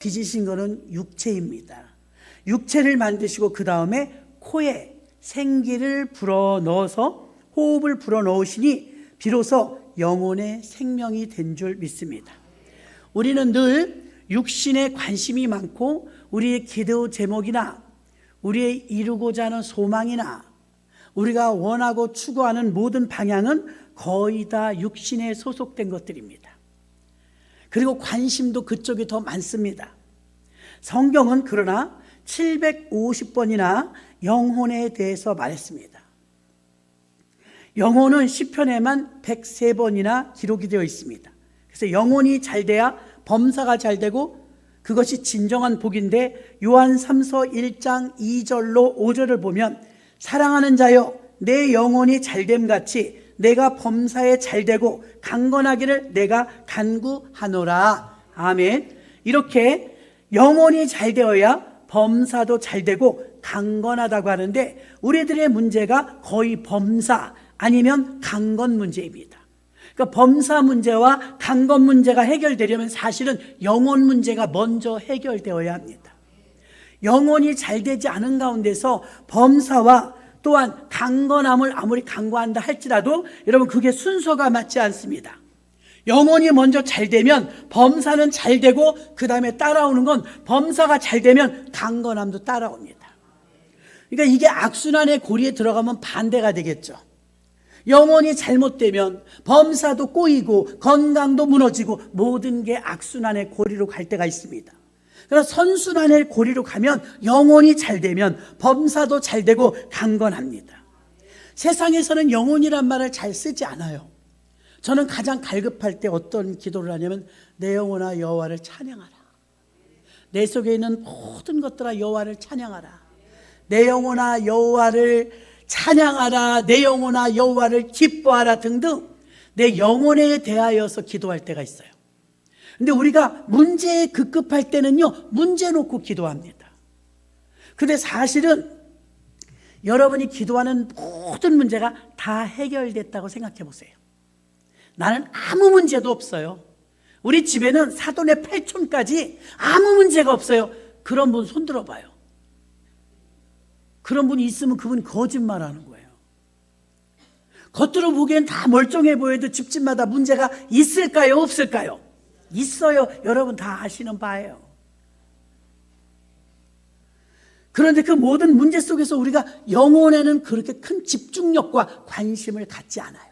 빚으신 것은 육체입니다. 육체를 만드시고 그 다음에 코에 생기를 불어넣어서 호흡을 불어넣으시니 비로소 영혼의 생명이 된 줄 믿습니다. 우리는 늘 육신에 관심이 많고 우리의 기도 제목이나 우리의 이루고자 하는 소망이나 우리가 원하고 추구하는 모든 방향은 거의 다 육신에 소속된 것들입니다. 그리고 관심도 그쪽이 더 많습니다. 성경은 그러나 750번이나 영혼에 대해서 말했습니다. 영혼은 시편에만 103번이나 기록이 되어 있습니다. 그래서 영혼이 잘 돼야 범사가 잘 되고 그것이 진정한 복인데 요한 3서 1장 2절로 5절을 보면 사랑하는 자여 내 영혼이 잘됨 같이 내가 범사에 잘되고 강건하기를 내가 간구하노라. 아멘. 이렇게 영혼이 잘되어야 범사도 잘되고 강건하다고 하는데 우리들의 문제가 거의 범사 아니면 강건 문제입니다. 그러니까 범사 문제와 강건 문제가 해결되려면 사실은 영혼 문제가 먼저 해결되어야 합니다. 영혼이 잘되지 않은 가운데서 범사와 또한 강건함을 아무리 강구한다 할지라도 여러분 그게 순서가 맞지 않습니다. 영혼이 먼저 잘되면 범사는 잘되고 그 다음에 따라오는 건 범사가 잘되면 강건함도 따라옵니다. 그러니까 이게 악순환의 고리에 들어가면 반대가 되겠죠. 영혼이 잘못되면 범사도 꼬이고 건강도 무너지고 모든 게 악순환의 고리로 갈 때가 있습니다. 그래서 선순환의 고리로 가면 영혼이 잘되면 범사도 잘되고 강건합니다. 세상에서는 영혼이란 말을 잘 쓰지 않아요. 저는 가장 갈급할 때 어떤 기도를 하냐면 내 영혼아 여호와를 찬양하라. 내 속에 있는 모든 것들아 여호와를 찬양하라. 내 영혼아 여호와를 찬양하라. 내 영혼아 여호와를 기뻐하라 등등 내 영혼에 대하여서 기도할 때가 있어요. 근데 우리가 문제에 급급할 때는요 문제 놓고 기도합니다. 근데 사실은 여러분이 기도하는 모든 문제가 다 해결됐다고 생각해 보세요. 나는 아무 문제도 없어요. 우리 집에는 사돈의 팔촌까지 아무 문제가 없어요. 그런 분 손 들어봐요. 그런 분이 있으면 그분 거짓말하는 거예요. 겉으로 보기엔 다 멀쩡해 보여도 집집마다 문제가 있을까요? 없을까요? 있어요. 여러분 다 아시는 바예요. 그런데 그 모든 문제 속에서 우리가 영혼에는 그렇게 큰 집중력과 관심을 갖지 않아요.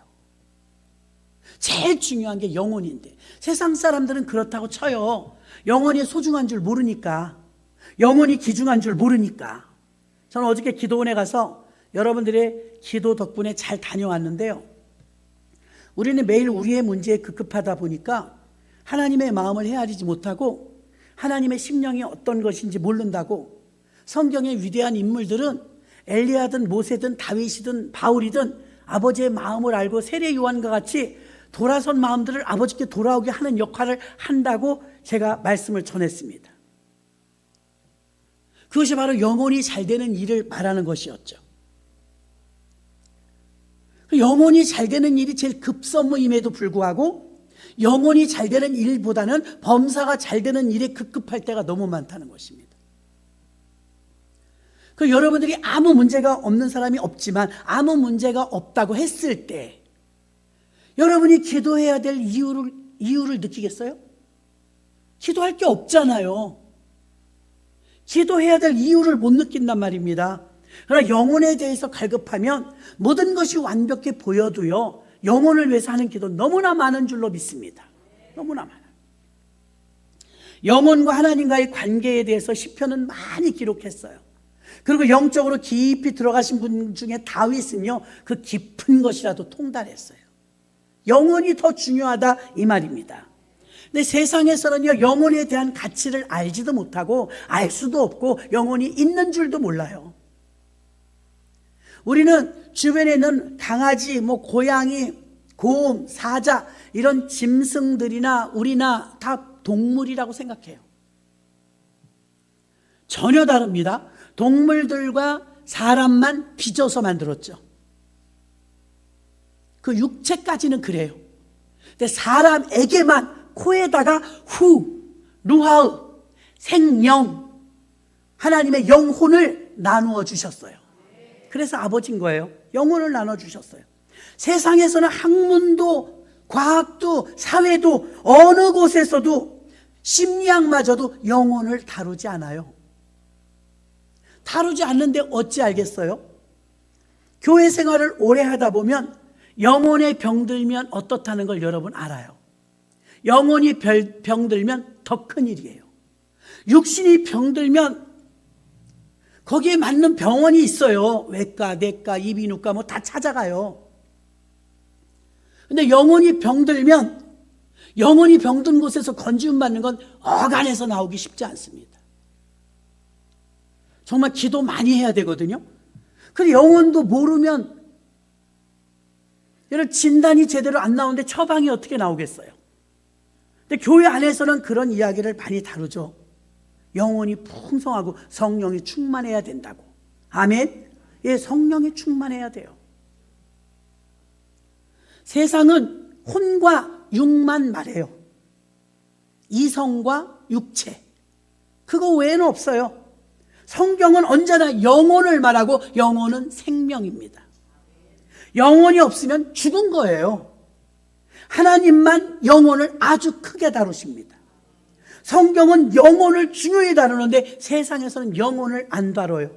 제일 중요한 게 영혼인데 세상 사람들은 그렇다고 쳐요. 영혼이 소중한 줄 모르니까, 영혼이 귀중한 줄 모르니까. 저는 어저께 기도원에 가서 여러분들의 기도 덕분에 잘 다녀왔는데요. 우리는 매일 우리의 문제에 급급하다 보니까 하나님의 마음을 헤아리지 못하고 하나님의 심령이 어떤 것인지 모른다고 성경의 위대한 인물들은 엘리야든 모세든 다윗이든 바울이든 아버지의 마음을 알고 세례 요한과 같이 돌아선 마음들을 아버지께 돌아오게 하는 역할을 한다고 제가 말씀을 전했습니다. 그것이 바로 영혼이 잘 되는 일을 말하는 것이었죠. 영혼이 잘 되는 일이 제일 급선무임에도 불구하고 영혼이 잘 되는 일보다는 범사가 잘 되는 일에 급급할 때가 너무 많다는 것입니다. 여러분들이 아무 문제가 없는 사람이 없지만 아무 문제가 없다고 했을 때 여러분이 기도해야 될 이유를 느끼겠어요? 기도할 게 없잖아요. 기도해야 될 이유를 못 느낀단 말입니다. 그러나 영혼에 대해서 갈급하면 모든 것이 완벽해 보여도요 영혼을 위해서 하는 기도 너무나 많은 줄로 믿습니다. 너무나 많아요. 영혼과 하나님과의 관계에 대해서 시편은 많이 기록했어요. 그리고 영적으로 깊이 들어가신 분 중에 다윗은요 그 깊은 것이라도 통달했어요. 영혼이 더 중요하다 이 말입니다. 근데 세상에서는요 영혼에 대한 가치를 알지도 못하고 알 수도 없고 영혼이 있는 줄도 몰라요. 우리는 주변에 있는 강아지, 고양이, 곰, 사자 이런 짐승들이나 우리나 다 동물이라고 생각해요. 전혀 다릅니다. 동물들과 사람만 빚어서 만들었죠. 그 육체까지는 그래요. 근데 사람에게만 코에다가 루하우 생영, 하나님의 영혼을 나누어 주셨어요. 그래서 아버지인 거예요. 영혼을 나눠 주셨어요. 세상에서는 학문도 과학도 사회도 어느 곳에서도 심리학마저도 영혼을 다루지 않아요. 다루지 않는데 어찌 알겠어요? 교회 생활을 오래 하다 보면 영혼에 병들면 어떻다는 걸 여러분 알아요. 영혼이 병들면 더 큰일이에요. 육신이 병들면 거기에 맞는 병원이 있어요. 외과, 내과, 이비인후과 뭐 다 찾아가요. 근데 영혼이 병들면 영혼이 병든 곳에서 건지움 받는 건 어간에서 나오기 쉽지 않습니다. 정말 기도 많이 해야 되거든요. 근데 영혼도 모르면 여러분 진단이 제대로 안 나오는데 처방이 어떻게 나오겠어요? 근데 교회 안에서는 그런 이야기를 많이 다루죠. 영혼이 풍성하고 성령이 충만해야 된다고. 아멘. 예, 성령이 충만해야 돼요. 세상은 혼과 육만 말해요. 이성과 육체. 그거 외에는 없어요. 성경은 언제나 영혼을 말하고 영혼은 생명입니다. 영혼이 없으면 죽은 거예요. 하나님만 영혼을 아주 크게 다루십니다. 성경은 영혼을 중요히 다루는데 세상에서는 영혼을 안 다뤄요.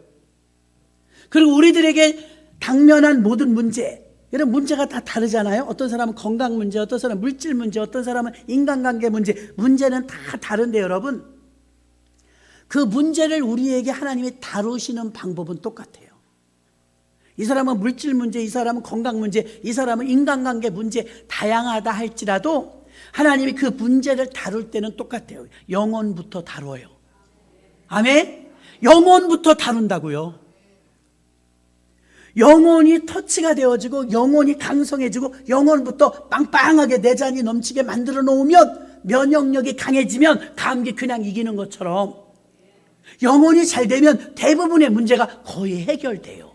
그리고 우리들에게 당면한 모든 문제, 이런 문제가 다 다르잖아요. 어떤 사람은 건강 문제, 어떤 사람은 물질 문제, 어떤 사람은 인간관계 문제, 문제는 다 다른데 여러분, 그 문제를 우리에게 하나님이 다루시는 방법은 똑같아요. 이 사람은 물질 문제, 이 사람은 건강 문제, 이 사람은 인간관계 문제, 다양하다 할지라도 하나님이 그 문제를 다룰 때는 똑같아요. 영혼부터 다뤄요. 아멘? 영혼부터 다룬다고요. 영혼이 터치가 되어지고 영혼이 강성해지고 영혼부터 빵빵하게 내장이 넘치게 만들어 놓으면 면역력이 강해지면 감기 그냥 이기는 것처럼 영혼이 잘 되면 대부분의 문제가 거의 해결돼요.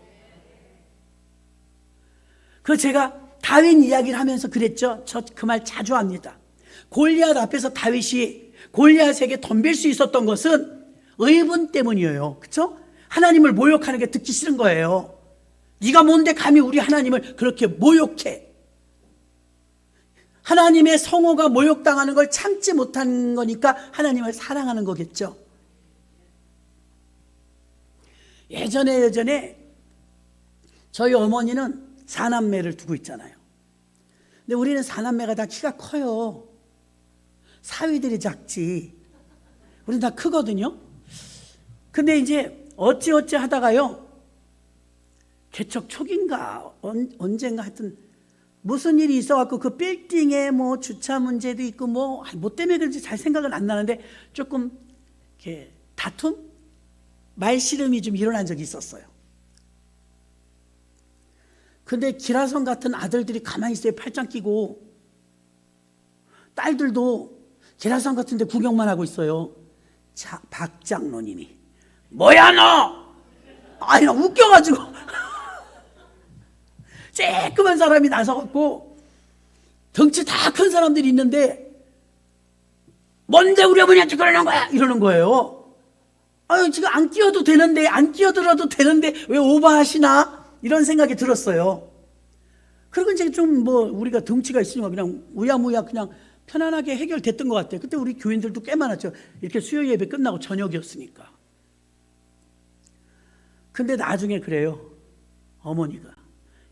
그 제가 다윗 이야기를 하면서 그랬죠. 저 그 말 자주 합니다. 골리앗 앞에서 다윗이 골리앗에게 덤빌 수 있었던 것은 의분 때문이에요. 그렇죠? 하나님을 모욕하는 게 듣기 싫은 거예요. 네가 뭔데 감히 우리 하나님을 그렇게 모욕해. 하나님의 성호가 모욕당하는 걸 참지 못한 거니까 하나님을 사랑하는 거겠죠. 예전에 저희 어머니는 사남매를 두고 있잖아요. 근데 우리는 사남매가 다 키가 커요. 사위들이 작지. 우리는 다 크거든요. 근데 이제 어찌어찌 하다가요, 개척 초기인가 언젠가 하여튼 무슨 일이 있어갖고 그 빌딩에 뭐 주차 문제도 있고 뭐 때문에 그런지 잘 생각은 안 나는데 조금 이렇게 다툼? 말씨름이 좀 일어난 적이 있었어요. 근데 기라성 같은 아들들이 가만히 있어요. 팔짱 끼고. 딸들도 기라성 같은 데 구경만 하고 있어요. 자, 박 장로님이 뭐야 너? 아니 나 웃겨가지고 쬐끄만 사람이 나서갖고 덩치 다 큰 사람들이 있는데 뭔데 우리 어머니한테 그러는 거야? 이러는 거예요. 아유, 지금 안 끼어도 되는데, 안 끼어들어도 되는데, 왜 오버하시나? 이런 생각이 들었어요. 그리고 이제 좀 우리가 덩치가 있으니까 그냥 우야무야 그냥 편안하게 해결됐던 것 같아요. 그때 우리 교인들도 꽤 많았죠. 이렇게 수요 예배 끝나고 저녁이었으니까. 근데 나중에 그래요. 어머니가.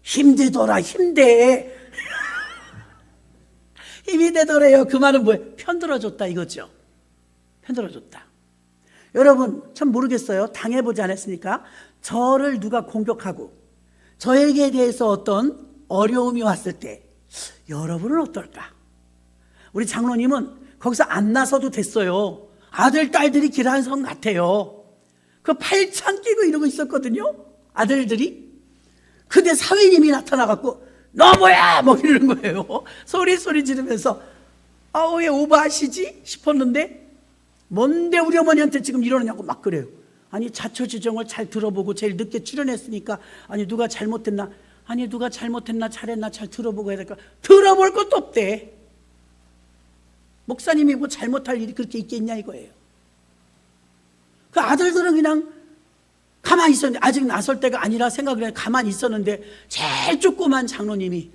힘되더라, 힘대. 힘이 되더래요. 그 말은 뭐예요? 편들어줬다 이거죠. 편들어줬다. 여러분 참 모르겠어요. 당해보지 않았으니까. 저를 누가 공격하고 저에게 대해서 어떤 어려움이 왔을 때 여러분은 어떨까? 우리 장로님은 거기서 안 나서도 됐어요. 아들 딸들이 기란성 같아요. 그 팔짱 끼고 이러고 있었거든요. 아들들이. 근데 사위님이 나타나갖고 너 뭐야? 뭐 이러는 거예요. 소리 지르면서 왜 오버하시지? 싶었는데 뭔데 우리 어머니한테 지금 이러느냐고 막 그래요. 아니 자초지종을 잘 들어보고 제일 늦게 출연했으니까 아니 누가 잘못했나? 아니 누가 잘못했나 잘했나 잘 들어보고 해야 될까? 들어볼 것도 없대. 목사님이 뭐 잘못할 일이 그렇게 있겠냐 이거예요. 그 아들들은 그냥 가만히 있었는데, 아직 나설 때가 아니라 생각을 해 가만히 있었는데, 제일 조그만 장로님이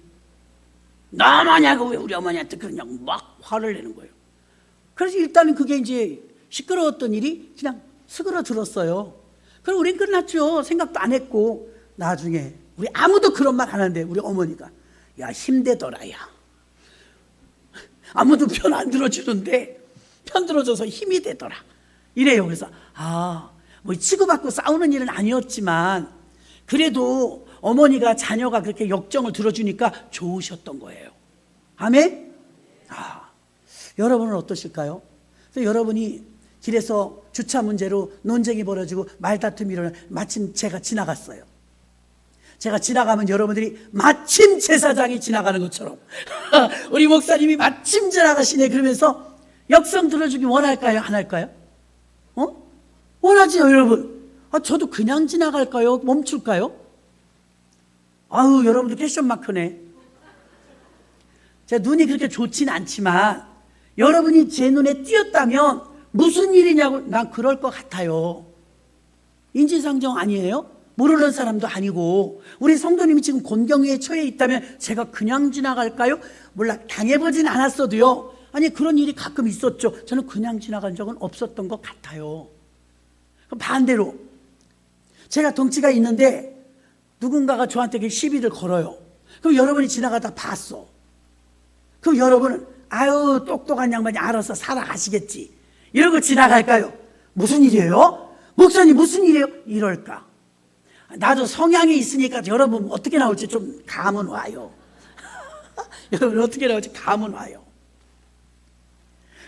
너무냐고 왜 우리 어머니한테 그냥 막 화를 내는 거예요. 그래서 일단은 그게 이제 시끄러웠던 일이 그냥 스그러들었어요. 그럼 우린 끝났죠. 생각도 안 했고. 나중에 우리 아무도 그런 말 안 하는데 우리 어머니가 야, 힘내더라 야. 아무도 편 안 들어주는데 편 들어줘서 힘이 되더라 이래요. 그래서 뭐 치고받고 싸우는 일은 아니었지만 그래도 어머니가 자녀가 그렇게 역정을 들어주니까 좋으셨던 거예요. 아멘? 여러분은 어떠실까요? 여러분이 길에서 주차 문제로 논쟁이 벌어지고 말다툼이 일어나 마침 제가 지나갔어요. 제가 지나가면 여러분들이 마침 제사장이 지나가는 것처럼 우리 목사님이 마침 지나가시네 그러면서 역성 들어주기 원할까요? 안 할까요? 원하지요, 여러분. 저도 그냥 지나갈까요? 멈출까요? 여러분들 패션 마크네. 제 눈이 그렇게 좋진 않지만 여러분이 제 눈에 띄었다면 무슨 일이냐고, 난 그럴 것 같아요. 인지상정 아니에요? 모르는 사람도 아니고. 우리 성도님이 지금 곤경위에 처해 있다면 제가 그냥 지나갈까요? 몰라, 당해보진 않았어도요. 아니, 그런 일이 가끔 있었죠. 저는 그냥 지나간 적은 없었던 것 같아요. 그럼 반대로 제가 덩치가 있는데 누군가가 저한테 시비를 걸어요. 그럼 여러분이 지나가다 봤어. 그럼 여러분은 아유 똑똑한 양반이 알아서 살아가시겠지 이러고 지나갈까요? 무슨 일이에요? 목사님 무슨 일이에요? 이럴까? 나도 성향이 있으니까 여러분 어떻게 나올지 좀 감은 와요. 여러분 어떻게 나올지 감은 와요.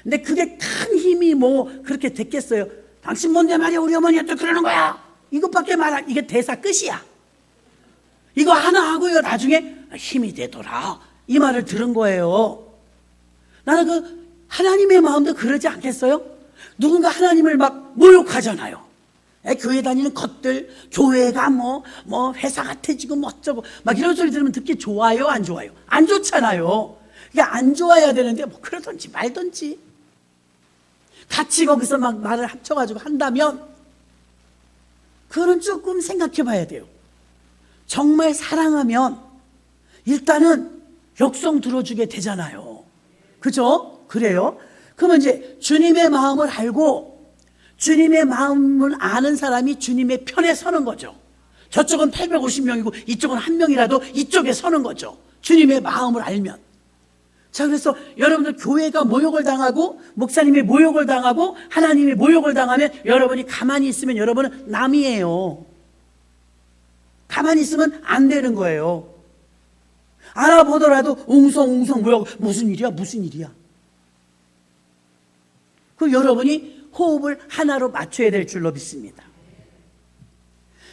근데 그게 큰 힘이 뭐 그렇게 됐겠어요? 당신 뭔데 말이야 우리 어머니한테 그러는 거야. 이것밖에 말 이게 대사 끝이야. 이거 하나 하고요 나중에 힘이 되더라 이 말을 들은 거예요. 나는 그 하나님의 마음도 그러지 않겠어요? 누군가 하나님을 막 모욕하잖아요. 교회 다니는 것들, 교회가 뭐 회사 같아지고 뭐 어쩌고 막 이런 소리 들으면 듣기 좋아요 안 좋아요? 안 좋잖아요. 그러니까 안 좋아야 되는데 뭐 그러든지 말든지 같이 거기서 막 말을 합쳐가지고 한다면 그거는 조금 생각해 봐야 돼요. 정말 사랑하면 일단은 역성 들어주게 되잖아요. 그죠? 그래요? 그러면 이제 주님의 마음을 알고 주님의 마음을 아는 사람이 주님의 편에 서는 거죠. 저쪽은 850명이고 이쪽은 1명이라도 이쪽에 서는 거죠. 주님의 마음을 알면. 자, 그래서 여러분들 교회가 모욕을 당하고 목사님이 모욕을 당하고 하나님이 모욕을 당하면 여러분이 가만히 있으면 여러분은 남이에요. 가만히 있으면 안 되는 거예요. 알아보더라도 웅성웅성 뭐라고 무슨 일이야 무슨 일이야. 그 여러분이 호흡을 하나로 맞춰야 될 줄로 믿습니다.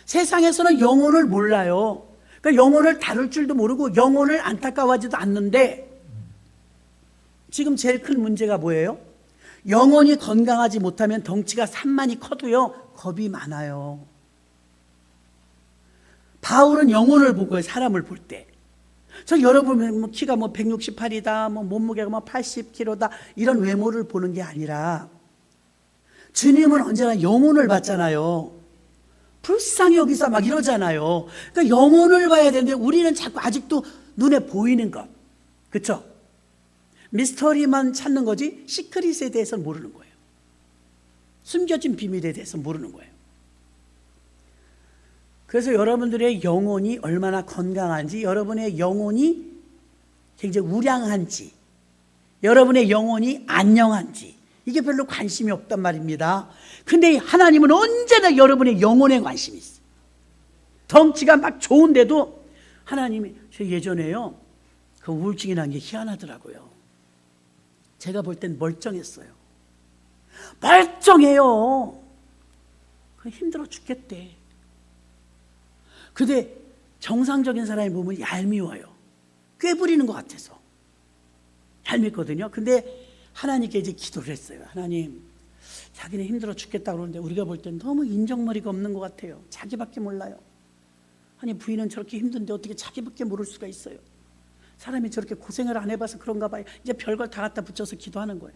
세상에서는 영혼을 몰라요. 그러니까 영혼을 다룰 줄도 모르고 영혼을 안타까워하지도 않는데 지금 제일 큰 문제가 뭐예요? 영혼이 건강하지 못하면 덩치가 산만히 커도요 겁이 많아요. 바울은 영혼을 보고요 사람을 볼 때. 저 여러분 뭐 키가 뭐 168이다 뭐 몸무게가 뭐 80kg다 이런 외모를 보는 게 아니라 주님은 언제나 영혼을 봤잖아요. 불쌍히 여기서 막 이러잖아요. 그러니까 영혼을 봐야 되는데 우리는 자꾸 아직도 눈에 보이는 것, 그렇죠? 미스터리만 찾는 거지 시크릿에 대해서는 모르는 거예요. 숨겨진 비밀에 대해서 모르는 거예요. 그래서 여러분들의 영혼이 얼마나 건강한지, 여러분의 영혼이 굉장히 우량한지, 여러분의 영혼이 안녕한지 이게 별로 관심이 없단 말입니다. 근데 하나님은 언제나 여러분의 영혼에 관심이 있어요. 덩치가 막 좋은데도 하나님이, 저 예전에요 그 우울증이 난 게 희한하더라고요. 제가 볼 땐 멀쩡했어요. 멀쩡해요. 힘들어 죽겠대. 근데 정상적인 사람이 보면 얄미워요. 꾀부리는 것 같아서 얄밉거든요. 근데 하나님께 이제 기도를 했어요. 하나님, 자기는 힘들어 죽겠다 그러는데 우리가 볼 땐 너무 인정머리가 없는 것 같아요. 자기밖에 몰라요. 아니 부인은 저렇게 힘든데 어떻게 자기밖에 모를 수가 있어요. 사람이 저렇게 고생을 안 해봐서 그런가 봐요. 이제 별걸 다 갖다 붙여서 기도하는 거예요.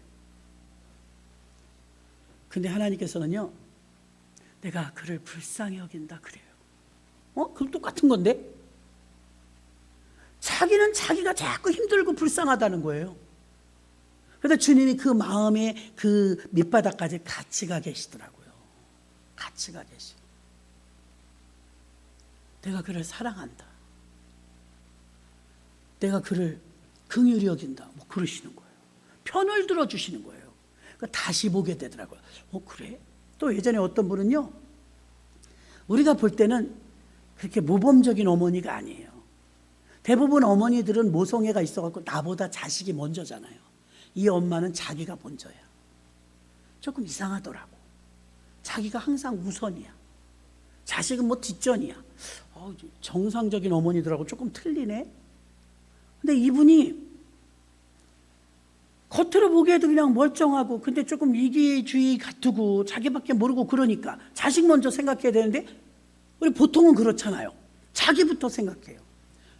근데 하나님께서는요 내가 그를 불쌍히 여긴다 그래요. 그럼 똑같은 건데? 자기는 자기가 자꾸 힘들고 불쌍하다는 거예요. 그런데 주님이 그 마음의 그 밑바닥까지 같이 가 계시더라고요. 같이 가 계시고. 내가 그를 사랑한다. 내가 그를 긍휼히 여긴다. 뭐 그러시는 거예요. 편을 들어주시는 거예요. 그러니까 다시 보게 되더라고요. 그래? 또 예전에 어떤 분은요, 우리가 볼 때는 그렇게 모범적인 어머니가 아니에요. 대부분 어머니들은 모성애가 있어갖고 나보다 자식이 먼저잖아요. 이 엄마는 자기가 먼저야. 조금 이상하더라고. 자기가 항상 우선이야. 자식은 뭐 뒷전이야. 정상적인 어머니들하고 조금 틀리네. 근데 이분이 겉으로 보기에도 그냥 멀쩡하고, 근데 조금 이기주의 같고 자기밖에 모르고 그러니까 자식 먼저 생각해야 되는데, 우리 보통은 그렇잖아요. 자기부터 생각해요.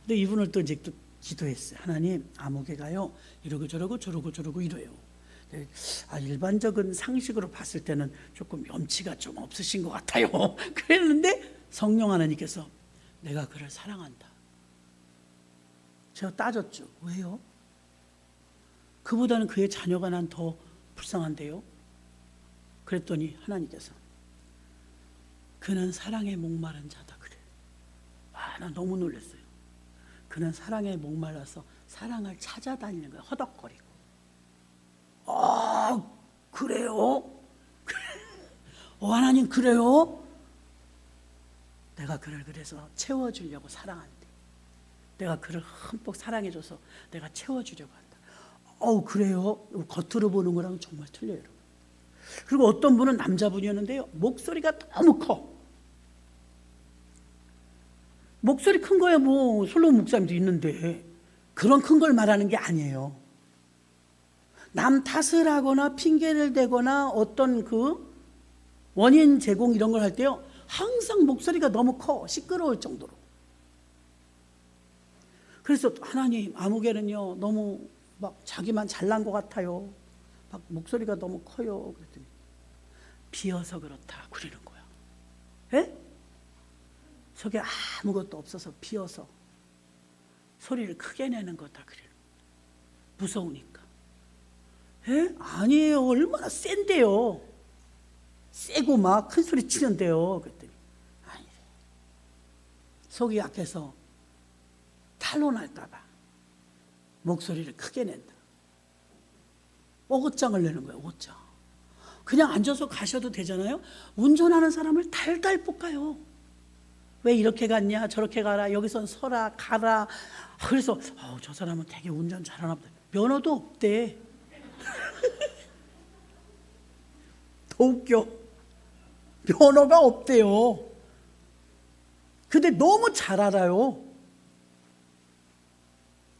근데 이분을 또 이제 또 기도했어요. 하나님, 아무개가요 이러고 저러고 이래요. 일반적인 상식으로 봤을 때는 조금 염치가 좀 없으신 것 같아요. 그랬는데 성령 하나님께서 내가 그를 사랑한다. 제가 따졌죠. 왜요? 그보다는 그의 자녀가 난 더 불쌍한데요. 그랬더니 하나님께서 그는 사랑에 목마른 자다 그래. 나 너무 놀랐어요. 그는 사랑에 목말라서 사랑을 찾아다니는 거예요. 허덕거리고. 그래요? 하나님 그래요? 내가 그를 그래서 채워주려고 사랑한대. 내가 그를 흠뻑 사랑해줘서 내가 채워주려고 한다. 그래요? 겉으로 보는 거랑 정말 틀려요. 그리고 어떤 분은 남자분이었는데요, 목소리가 너무 커. 목소리 큰 거야 뭐 솔로몬 목사님도 있는데, 그런 큰 걸 말하는 게 아니에요. 남 탓을 하거나 핑계를 대거나 어떤 그 원인 제공 이런 걸 할 때요, 항상 목소리가 너무 커. 시끄러울 정도로. 그래서 하나님, 아무개는요 너무 막 자기만 잘난 것 같아요. 막 목소리가 너무 커요. 그랬더니 비어서 그렇다 그러는 거야. 예? 속에 아무것도 없어서 비어서 소리를 크게 내는 거다 그래요. 무서우니까. 예? 아니에요. 얼마나 센데요. 세고 막 큰 소리 치는데요. 그랬더니 아니래. 속이 약해서 탄로날까 봐 목소리를 크게 낸다. 오것장을 내는 거예요. 오것장. 그냥 앉아서 가셔도 되잖아요. 운전하는 사람을 달달 볶아요. 왜 이렇게 갔냐, 저렇게 가라, 여기선 서라, 가라. 그래서 저 사람은 되게 운전 잘하나 보다. 면허도 없대. 더 웃겨. 면허가 없대요. 근데 너무 잘 알아요.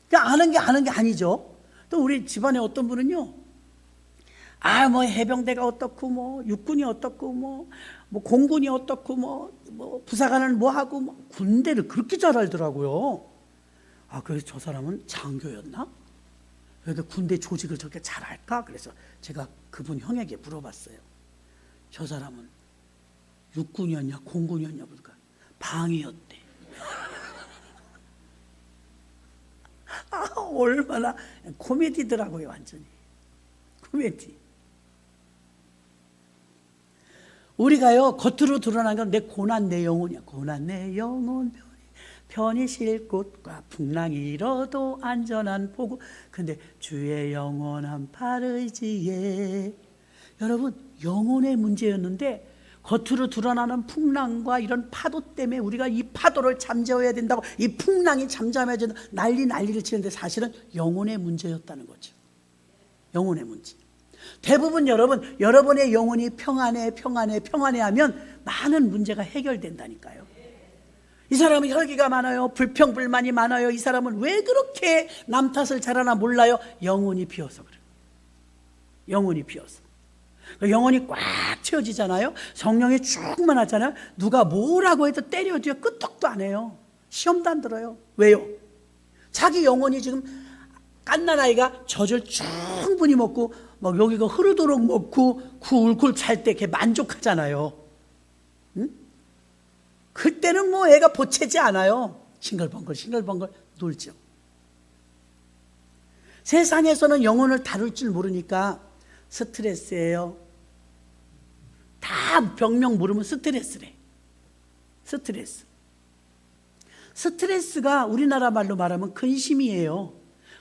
그러니까 아는 게 아니죠. 또 우리 집안에 어떤 분은요, 뭐 해병대가 어떻고, 뭐 육군이 어떻고, 뭐 공군이 어떻고, 뭐 부사관은 뭐 하고, 뭐 군대를 그렇게 잘 알더라고요. 그래서 저 사람은 장교였나? 왜 그 군대 조직을 저렇게 잘 알까? 그래서 제가 그분 형에게 물어봤어요. 저 사람은 육군이었냐 공군이었냐 보니까 방위였대. 얼마나 코미디더라고요. 완전히 코미디. 우리가요 겉으로 드러난 건 내 고난 내 영혼이야. 고난 내 영혼 편히 쉴 곳과 풍랑이 일어도 안전한 포구. 근데 주의 영원한 팔의지에, 여러분 영혼의 문제였는데 겉으로 드러나는 풍랑과 이런 파도 때문에 우리가 이 파도를 잠재워야 된다고, 이 풍랑이 잠잠해야 된다 난리를 치는데 사실은 영혼의 문제였다는 거죠. 영혼의 문제. 대부분 여러분의 영혼이 평안해 하면 많은 문제가 해결된다니까요. 이 사람은 혈기가 많아요. 불평불만이 많아요. 이 사람은 왜 그렇게 남 탓을 잘하나 몰라요. 영혼이 비어서 그래요. 영혼이 비어서. 영혼이 꽉 채워지잖아요. 성령이 충만하잖아요. 누가 뭐라고 해도 때려도요 끄떡도 안 해요. 시험도 안 들어요. 왜요? 자기 영혼이 지금 갓난아이가 젖을 충분히 먹고 막 여기가 흐르도록 먹고 굴굴 찰 때 걔 만족하잖아요. 그때는 뭐 애가 보채지 않아요. 싱글벙글 놀죠. 세상에서는 영혼을 다룰 줄 모르니까 스트레스예요. 다 병명 모르면 스트레스래. 스트레스가 우리나라 말로 말하면 근심이에요.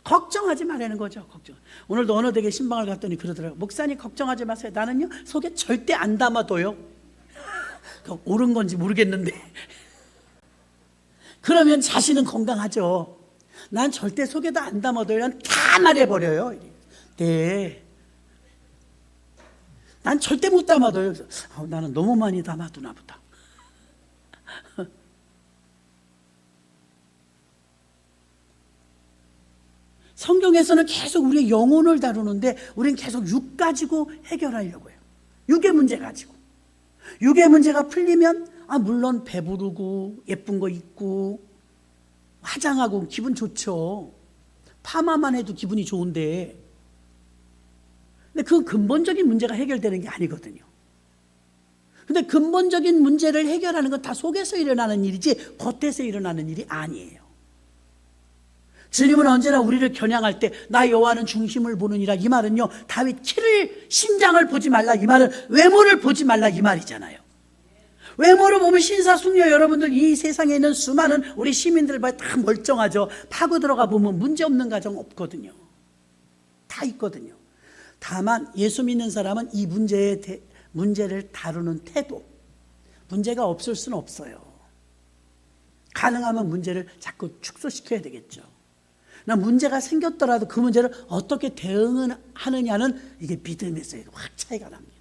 걱정하지 말라는 거죠. 걱정. 오늘도 어느 댁에 신방을 갔더니 그러더라고요. 목사님 걱정하지 마세요. 나는요 속에 절대 안 담아둬요. 옳은 건지 모르겠는데 그러면 자신은 건강하죠. 난 절대 속에다 안 담아둬요. 다 말해버려요. 네. 난 절대 못 담아둬요. 나는 너무 많이 담아두나 보다. 성경에서는 계속 우리의 영혼을 다루는데 우리는 계속 육 가지고 해결하려고 해요. 육의 문제 가지고. 육의 문제가 풀리면 물론 배부르고 예쁜 거 입고 화장하고 기분 좋죠. 파마만 해도 기분이 좋은데 근데 그 근본적인 문제가 해결되는 게 아니거든요. 근데 근본적인 문제를 해결하는 건 다 속에서 일어나는 일이지 겉에서 일어나는 일이 아니에요. 주님은 언제나 우리를 겨냥할 때 나 여호와는 중심을 보느니라 이 말은요 다윗 키를 심장을 보지 말라 이 말은 외모를 보지 말라 이 말이잖아요. 외모를 보면 신사숙녀 여러분들 이 세상에 있는 수많은 우리 시민들 봐 다 멀쩡하죠. 파고 들어가 보면 문제없는 가정 없거든요. 다 있거든요. 다만 예수 믿는 사람은 이 문제를 다루는 태도 문제가 없을 수는 없어요. 가능하면 문제를 자꾸 축소시켜야 되겠죠. 나 문제가 생겼더라도 그 문제를 어떻게 대응하느냐는 이게 믿음에서 확 차이가 납니다.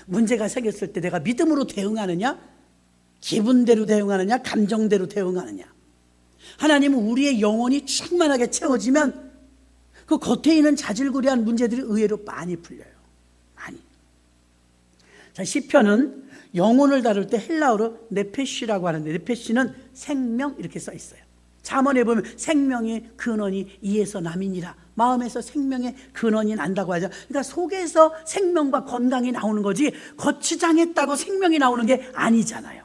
문제가 생겼을 때 내가 믿음으로 대응하느냐 기분대로 대응하느냐 감정대로 대응하느냐. 하나님은 우리의 영혼이 충만하게 채워지면 그 겉에 있는 자질구레한 문제들이 의외로 많이 풀려요. 많이. 자, 시편은 영혼을 다룰 때 헬라어로 네페시라고 하는데 네페시는 생명 이렇게 써 있어요. 잠언에 보면 생명의 근원이 이에서 남이니라. 마음에서 생명의 근원이 난다고 하죠. 그러니까 속에서 생명과 건강이 나오는 거지 거치장했다고 생명이 나오는 게 아니잖아요.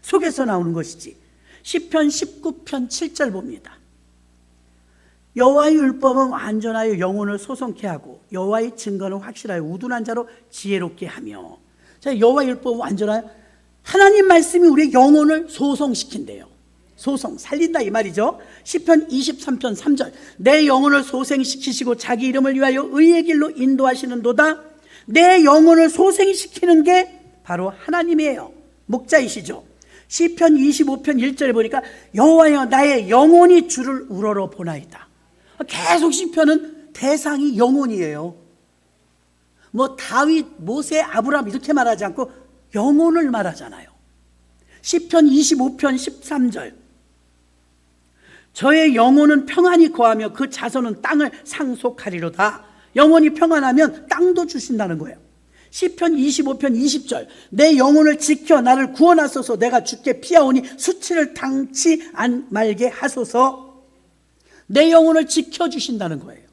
속에서 나오는 것이지. 시편 19편 7절 봅니다. 여호와의 율법은 완전하여 영혼을 소송케 하고 여호와의 증거는 확실하여 우둔한 자로 지혜롭게 하며. 자, 여호와의 율법은 완전하여 하나님 말씀이 우리의 영혼을 소송시킨대요. 소송, 살린다 이 말이죠. 시편 23편 3절 내 영혼을 소생시키시고 자기 이름을 위하여 의의 길로 인도하시는도다. 내 영혼을 소생시키는 게 바로 하나님이에요. 목자이시죠. 시편 25편 1절에 보니까 여호와여 나의 영혼이 주를 우러러 보나이다. 계속 시편은 대상이 영혼이에요. 뭐 다윗, 모세, 아브라함 이렇게 말하지 않고 영혼을 말하잖아요. 시편 25편 13절 저의 영혼은 평안히 거하며 그 자손은 땅을 상속하리로다. 영혼이 평안하면 땅도 주신다는 거예요. 시편 25편 20절 내 영혼을 지켜 나를 구원하소서. 내가 주께 피하오니 수치를 당치 말게 하소서. 내 영혼을 지켜주신다는 거예요.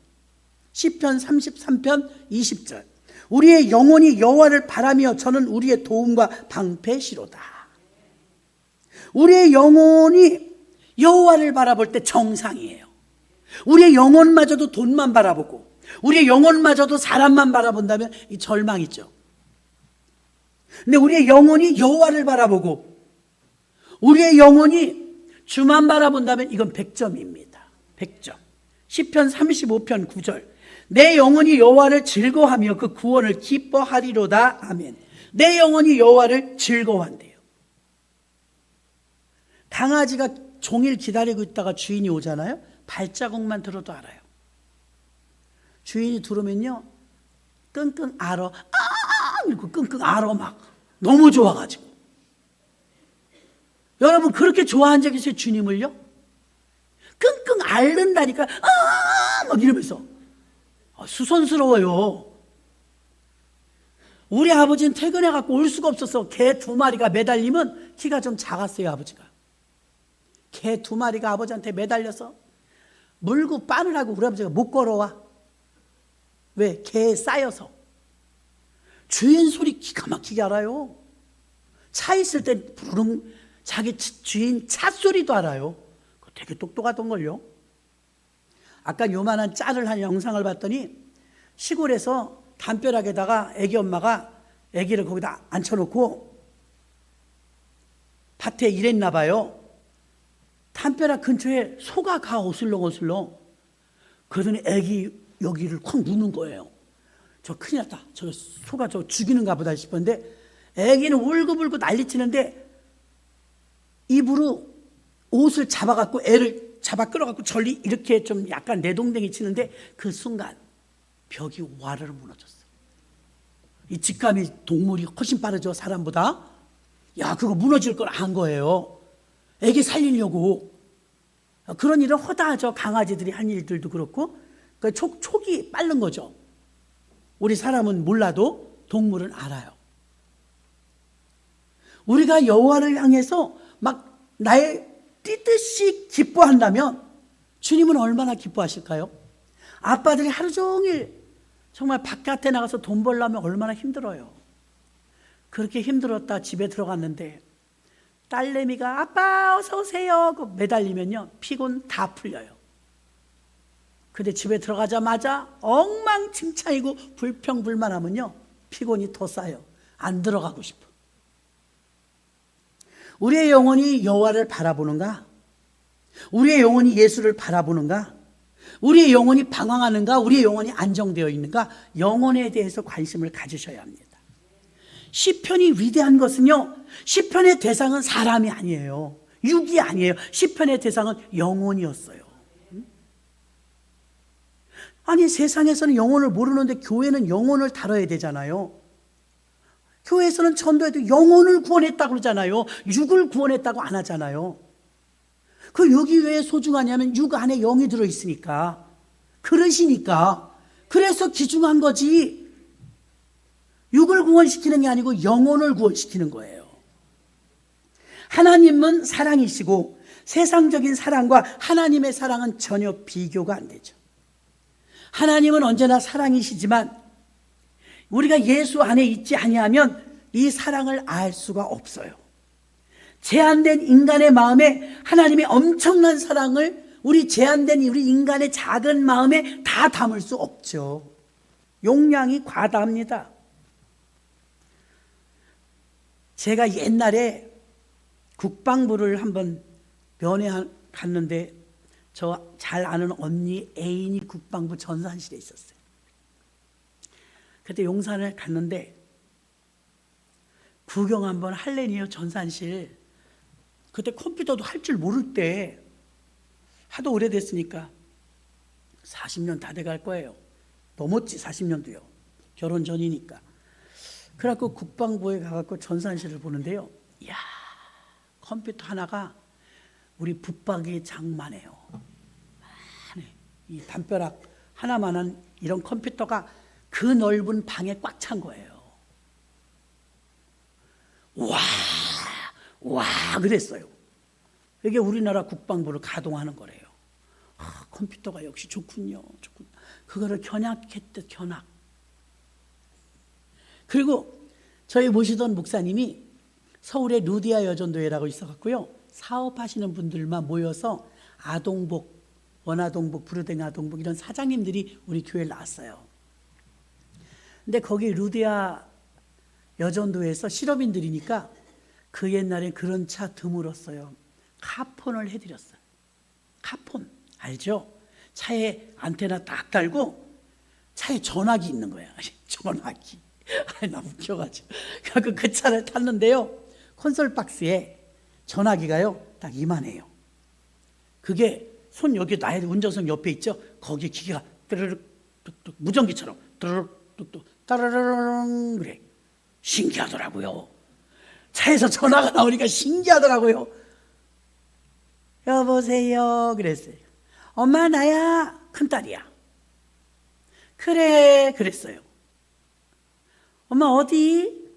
시편 33편 20절 우리의 영혼이 여호와를 바라며 저는 우리의 도움과 방패시로다. 우리의 영혼이 여호와를 바라볼 때 정상이에요. 우리의 영혼마저도 돈만 바라보고 우리의 영혼마저도 사람만 바라본다면 이 절망이죠. 근데 우리의 영혼이 여호와를 바라보고 우리의 영혼이 주만 바라본다면 이건 100점입니다. 100점. 시편 35편 9절 내 영혼이 여호와를 즐거워하며 그 구원을 기뻐하리로다. 아멘. 내 영혼이 여호와를 즐거워한대요. 강아지가 종일 기다리고 있다가 주인이 오잖아요. 발자국만 들어도 알아요. 주인이 들어오면요 끙끙 앓어 이러고 끙끙 앓어 막 너무 좋아가지고. 여러분 그렇게 좋아한 적 있어요? 주님을요? 끙끙 앓는다니까 막 이러면서 수선스러워요. 우리 아버지는 퇴근해갖고 올 수가 없어서 개 2마리가 매달리면 키가 좀 작았어요. 아버지가 개 2마리가 아버지한테 매달려서 물고 빠를 하고 우리 아버지가 못 걸어와. 왜? 개에 쌓여서. 주인 소리 기가 막히게 알아요. 차 있을 때 부르릉 자기 주인 차 소리도 알아요. 되게 똑똑하던걸요. 아까 요만한 짤을 한 영상을 봤더니 시골에서 담벼락에다가 애기 엄마가 애기를 거기다 앉혀놓고 밭에 일했나 봐요. 담벼락 근처에 소가 가 어슬렁어슬렁. 그러더니 애기 여기를 콱 누는 거예요. 저 큰일 났다. 저 소가 저 죽이는가 보다 싶었는데 애기는 울고불고 난리치는데 입으로 옷을 잡아갖고 애를 잡아 끌어갖고 전리 이렇게 좀 약간 내동댕이 치는데 그 순간 벽이 와르르 무너졌어요. 이 직감이 동물이 훨씬 빠르죠, 사람보다. 야, 그거 무너질 걸 안 거예요. 애기 살리려고. 그런 일을 허다하죠. 강아지들이 한 일들도 그렇고. 그러니까 촉이 빠른 거죠. 우리 사람은 몰라도 동물은 알아요. 우리가 여호와를 향해서 막 나의 뛰듯이 기뻐한다면 주님은 얼마나 기뻐하실까요? 아빠들이 하루 종일 정말 바깥에 나가서 돈 벌려면 얼마나 힘들어요. 그렇게 힘들었다 집에 들어갔는데 딸내미가 아빠 어서 오세요 매달리면요 피곤 다 풀려요. 근데 집에 들어가자마자 엉망진창이고 불평불만하면요 피곤이 더 쌓여. 안 들어가고 싶어. 우리의 영혼이 여호와를 바라보는가? 우리의 영혼이 예수를 바라보는가? 우리의 영혼이 방황하는가? 우리의 영혼이 안정되어 있는가? 영혼에 대해서 관심을 가지셔야 합니다. 시편이 위대한 것은요, 시편의 대상은 사람이 아니에요. 육이 아니에요. 시편의 대상은 영혼이었어요. 아니, 세상에서는 영혼을 모르는데 교회는 영혼을 다뤄야 되잖아요. 교회에서는 전도해도 영혼을 구원했다고 그러잖아요. 육을 구원했다고 안 하잖아요. 그 육이 왜 소중하냐면 육 안에 영이 들어있으니까. 그러시니까. 그래서 귀중한 거지. 육을 구원시키는 게 아니고 영혼을 구원시키는 거예요. 하나님은 사랑이시고 세상적인 사랑과 하나님의 사랑은 전혀 비교가 안 되죠. 하나님은 언제나 사랑이시지만 우리가 예수 안에 있지 아니하면 이 사랑을 알 수가 없어요. 제한된 인간의 마음에 하나님의 엄청난 사랑을 우리 제한된 우리 인간의 작은 마음에 다 담을 수 없죠. 용량이 과다합니다. 제가 옛날에 국방부를 한번 면회 갔는데 저 잘 아는 언니 애인이 국방부 전산실에 있었어요. 그때 용산을 갔는데 구경 한번 할래니요 전산실. 그때 컴퓨터도 할 줄 모를 때 하도 오래됐으니까 40년 다 돼갈 거예요. 넘었지 40년도요. 결혼 전이니까. 그래갖고 국방부에 가갖고 전산실을 보는데요. 이야, 컴퓨터 하나가 우리 붙박이 장만해요. 이 담벼락 하나만한 이런 컴퓨터가 그 넓은 방에 꽉 찬 거예요. 와 그랬어요. 이게 우리나라 국방부를 가동하는 거래요. 컴퓨터가 역시 좋군요. 그거를 견학했대, 견학. 그리고 저희 모시던 목사님이 서울에 루디아 여전도회라고 있어갖고요. 사업하시는 분들만 모여서 아동복, 원아동복, 부르댕 아동복 이런 사장님들이 우리 교회에 나왔어요. 근데 거기 루디아 여전도에서 실업인들이니까 그 옛날에 그런 차 드물었어요. 카폰을 해드렸어요. 카폰 알죠? 차에 안테나 딱 달고 차에 전화기 있는 거야. 전화기. 나 웃겨가지고. 그 차를 탔는데요. 콘솔 박스에 전화기가요 딱 이만해요. 그게 손 여기 나의 운전석 옆에 있죠. 거기에 기계가 뜨르륵 뚝뚝 무전기처럼 뜨르륵 뚝뚝 따르르릉 그래. 신기하더라고요. 차에서 전화가 나오니까 신기하더라고요. 여보세요 그랬어요. 엄마 나야. 큰딸이야. 그래 그랬어요. 엄마 어디?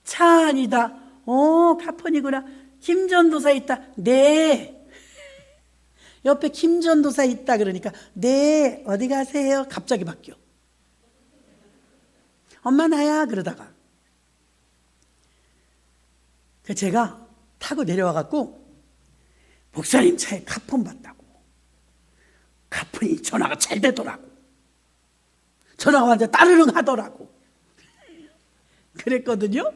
차 아니다. 카폰이구나. 김전도사 있다. 네. 옆에 김전도사 있다 그러니까 네 어디 가세요? 갑자기 바뀌어. 엄마 나야 그러다가 그래서 제가 타고 내려와갖고 목사님 차에 카폰 봤다고. 카폰이 전화가 잘 되더라고. 전화가 완전 따르릉 하더라고. 그랬거든요.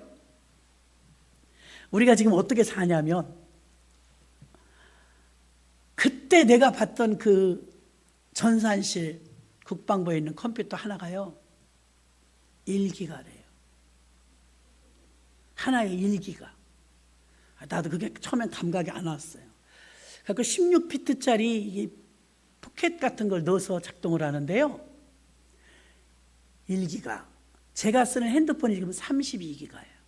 우리가 지금 어떻게 사냐면 그때 내가 봤던 그 전산실 국방부에 있는 컴퓨터 하나가요 1기가래요. 하나에 1기가. 나도 그게 처음엔 감각이 안 왔어요. 그 16피트짜리 포켓 같은 걸 넣어서 작동을 하는데요 1기가. 제가 쓰는 핸드폰이 지금 32기가예요.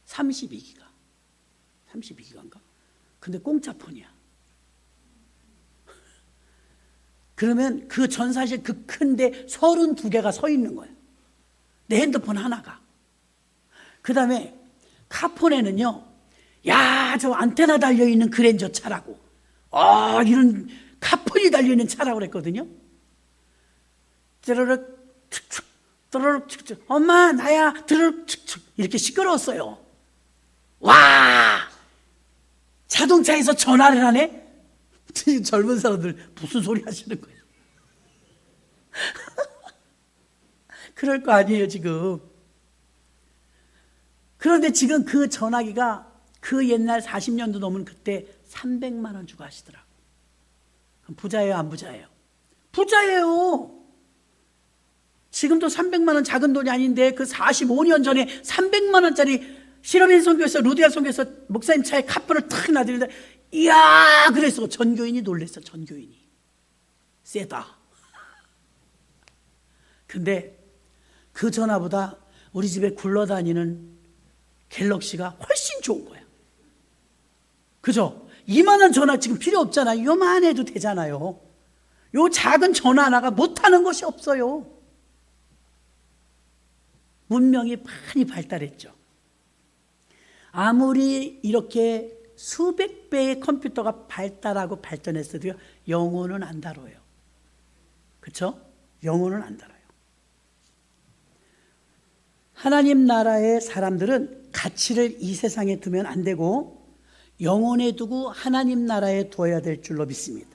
32기가. 32기가인가? 근데 공짜 폰이야. 그러면 그 전사실 그 큰데 32개가 서 있는 거예요. 내 핸드폰 하나가. 그 다음에 카폰에는요, 야, 저 안테나 달려있는 그랜저 차라고. 이런 카폰이 달려있는 차라고 그랬거든요. 쩌르륵 축축, 쩌르륵 축축. 엄마, 나야, 드르륵 축축. 이렇게 시끄러웠어요. 와! 자동차에서 전화를 하네? 젊은 사람들 무슨 소리 하시는 거예요? 그럴 거 아니에요, 지금. 그런데 지금 그 전화기가 그 옛날 40년도 넘은 그때 300만 원 주고 하시더라고. 그럼 부자예요, 안 부자예요? 부자예요. 지금도 300만 원 작은 돈이 아닌데 그 45년 전에 300만 원짜리 실업인 선교에서 루디아 선교에서 목사님 차에 카폰을 탁 놔드리는데 이야 그래서 전교인이 놀랬어. 전교인이 세다. 근데 그 전화보다 우리 집에 굴러다니는 갤럭시가 훨씬 좋은 거야. 그죠? 이만한 전화 지금 필요 없잖아요. 요만 해도 되잖아요. 요 작은 전화 하나가 못하는 것이 없어요. 문명이 많이 발달했죠. 아무리 이렇게 수백 배의 컴퓨터가 발달하고 발전했어도요, 영혼은 안 다뤄요. 그렇죠? 영혼은 안 다뤄요. 하나님 나라의 사람들은 가치를 이 세상에 두면 안 되고 영혼에 두고 하나님 나라에 두어야 될 줄로 믿습니다.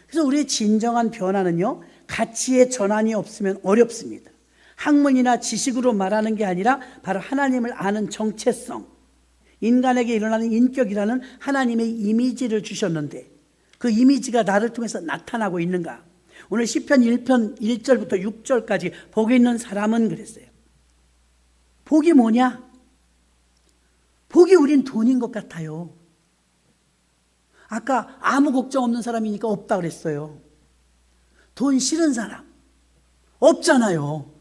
그래서 우리의 진정한 변화는요, 가치의 전환이 없으면 어렵습니다. 학문이나 지식으로 말하는 게 아니라 바로 하나님을 아는 정체성, 인간에게 일어나는 인격이라는 하나님의 이미지를 주셨는데 그 이미지가 나를 통해서 나타나고 있는가? 오늘 시편 1편 1절부터 6절까지 복이 있는 사람은 그랬어요. 복이 뭐냐? 복이 우린 돈인 것 같아요. 아까 아무 걱정 없는 사람이니까 없다 그랬어요. 돈 싫은 사람 없잖아요.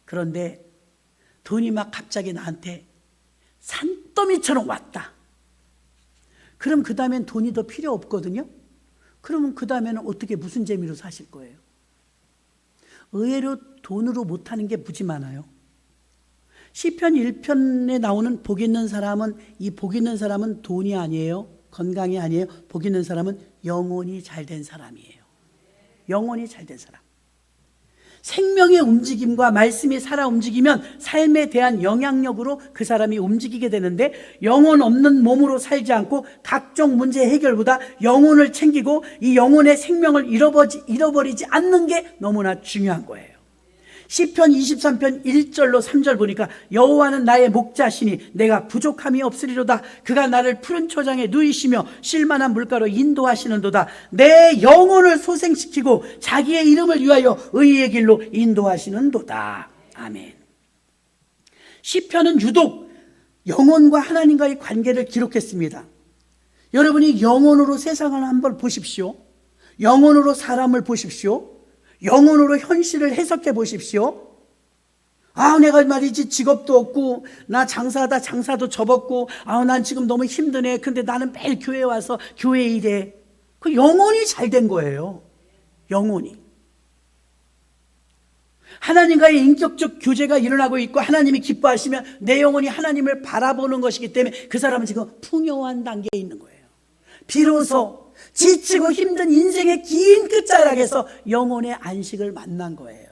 그런데 돈이 막 갑자기 나한테 산더미처럼 왔다. 그럼 그 다음엔 돈이 더 필요 없거든요. 그러면 그 다음에는 어떻게 무슨 재미로 사실 거예요? 의외로 돈으로 못하는 게 무지 많아요. 시편 1편에 나오는 복 있는 사람은, 이 복 있는 사람은 돈이 아니에요. 건강이 아니에요. 복 있는 사람은 영혼이 잘된 사람이에요. 영혼이 잘된 사람. 생명의 움직임과 말씀이 살아 움직이면 삶에 대한 영향력으로 그 사람이 움직이게 되는데, 영혼 없는 몸으로 살지 않고 각종 문제 해결보다 영혼을 챙기고 이 영혼의 생명을 잃어버리지 않는 게 너무나 중요한 거예요. 시편 23편 1절로 3절 보니까 여호와는 나의 목자시니 내가 부족함이 없으리로다. 그가 나를 푸른 초장에 누이시며 쉴만한 물가로 인도하시는도다. 내 영혼을 소생시키고 자기의 이름을 위하여 의의 길로 인도하시는도다. 아멘. 시편은 유독 영혼과 하나님과의 관계를 기록했습니다. 여러분이 영혼으로 세상을 한번 보십시오. 영혼으로 사람을 보십시오. 영혼으로 현실을 해석해 보십시오. 내가 말이지 직업도 없고 나 장사하다 장사도 접었고 난 지금 너무 힘드네. 근데 나는 매일 교회에 와서 교회 일해. 그 영혼이 잘된 거예요. 영혼이. 하나님과의 인격적 교제가 일어나고 있고 하나님이 기뻐하시면 내 영혼이 하나님을 바라보는 것이기 때문에 그 사람은 지금 풍요한 단계에 있는 거예요. 비로소 지치고 힘든 인생의 긴 끝자락에서 영혼의 안식을 만난 거예요.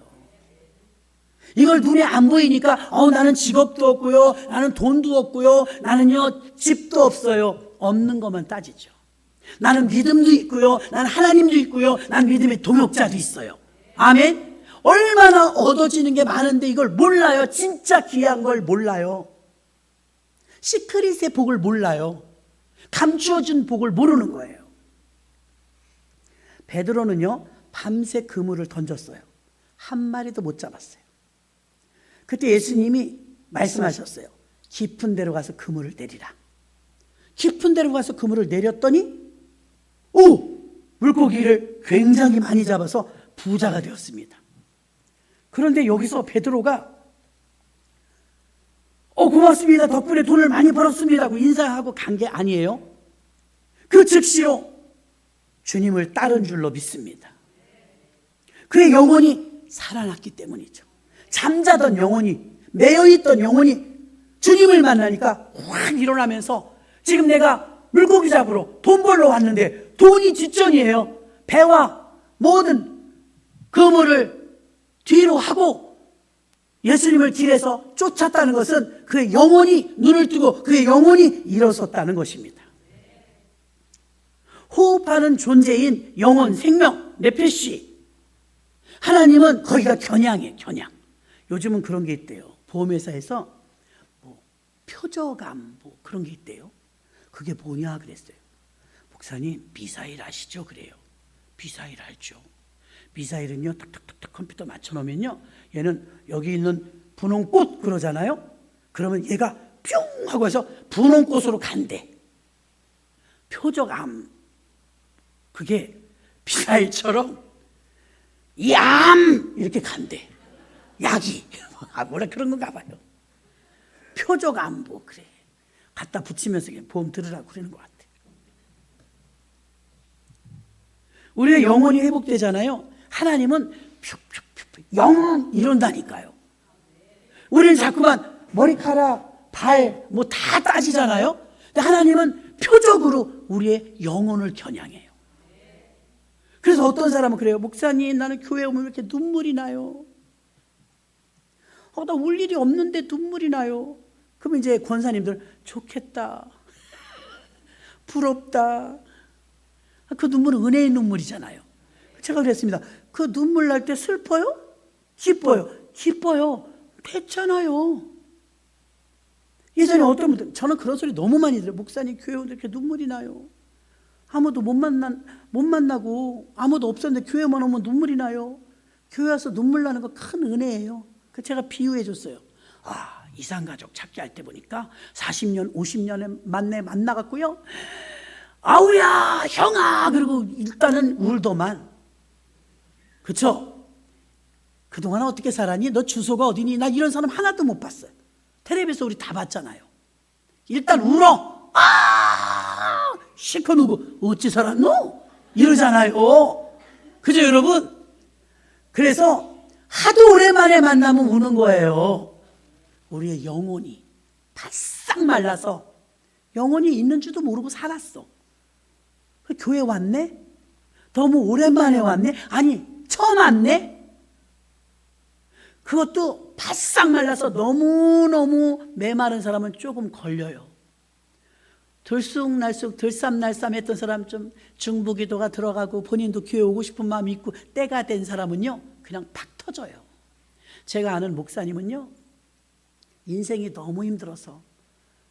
이걸 눈에 안 보이니까 나는 직업도 없고요, 나는 돈도 없고요, 나는요 집도 없어요. 없는 것만 따지죠. 나는 믿음도 있고요, 나는 하나님도 있고요, 난 믿음의 동역자도 있어요. 아멘. 얼마나 얻어지는 게 많은데 이걸 몰라요. 진짜 귀한 걸 몰라요. 시크릿의 복을 몰라요. 감추어진 복을 모르는 거예요. 베드로는요 밤새 그물을 던졌어요. 한 마리도 못 잡았어요. 그때 예수님이 말씀하셨어요. 깊은 데로 가서 그물을 내리라. 깊은 데로 가서 그물을 내렸더니 물고기를 굉장히 많이 잡아서 부자가 되었습니다. 그런데 여기서 베드로가 고맙습니다, 덕분에 돈을 많이 벌었습니다 하고 인사하고 간 게 아니에요. 그 즉시로 주님을 따른 줄로 믿습니다. 그의 영혼이 살아났기 때문이죠. 잠자던 영혼이, 매여있던 영혼이 주님을 만나니까 확 일어나면서 지금 내가 물고기 잡으러 돈 벌러 왔는데 돈이 뒷전이에요. 배와 모든 그물을 뒤로 하고 예수님을 길에서 쫓았다는 것은 그의 영혼이 눈을 뜨고 그의 영혼이 일어섰다는 것입니다. 호흡하는 존재인 영혼, 생명, 네페시. 하나님은 거기가 겨냥이에요, 겨냥. 요즘은 그런 게 있대요. 보험회사에서 표저감 그런 게 있대요. 그게 뭐냐 그랬어요. 목사님, 미사일 아시죠? 그래요. 미사일 알죠. 미사일은요 탁탁탁탁 컴퓨터 맞춰놓으면요 얘는 여기 있는 분홍꽃 그러잖아요. 그러면 얘가 뿅 하고 해서 분홍꽃으로 간대. 표적암, 그게 미사일처럼 얌 이렇게 간대. 약이 뭐라 그런 건가 봐요. 표적암 그래. 갖다 붙이면서 보험 들으라고 그러는 것 같아. 우리의 영혼이 회복되잖아요. 하나님은 영 이런다니까요. 우리는 자꾸만 머리카락, 발 다 따지잖아요. 근데 하나님은 표적으로 우리의 영혼을 겨냥해요. 그래서 어떤 사람은 그래요. 목사님, 나는 교회 오면 왜 이렇게 눈물이 나요? 나 울 일이 없는데 눈물이 나요. 그러면 이제 권사님들 좋겠다, 부럽다. 그 눈물은 은혜의 눈물이잖아요. 제가 그랬습니다. 그 눈물 날 때 슬퍼요? 기뻐요? 기뻐요. 됐잖아요. 예전에 어떤 분들, 저는 그런 소리 너무 많이 들어요. 목사님, 교회 오는데 이렇게 눈물이 나요. 아무도 못 만나고 아무도 없었는데 교회만 오면 눈물이 나요. 교회 와서 눈물 나는 거 큰 은혜예요. 그 제가 비유해 줬어요. 이산가족 찾기 할 때 보니까 40년, 50년에 만나갖고요. 아우야, 형아! 그리고 일단은 울더만. 그쵸? 그동안 어떻게 살았니? 너 주소가 어디니? 나 이런 사람 하나도 못 봤어요. 텔레비에서 우리 다 봤잖아요. 일단 울어. 실컷 울고 어찌 살았노? 이러잖아요. 그죠, 여러분? 그래서 하도 오랜만에 만나면 우는 거예요. 우리의 영혼이 바싹 말라서 영혼이 있는 줄도 모르고 살았어. 교회 왔네? 너무 오랜만에 왔네? 아니, 처음 왔네? 그것도 바싹 말라서 너무너무 메마른 사람은 조금 걸려요. 들쑥날쑥 들쌈날쌈 했던 사람, 좀 중부기도가 들어가고 본인도 교회 오고 싶은 마음이 있고 때가 된 사람은요 그냥 팍 터져요. 제가 아는 목사님은요 인생이 너무 힘들어서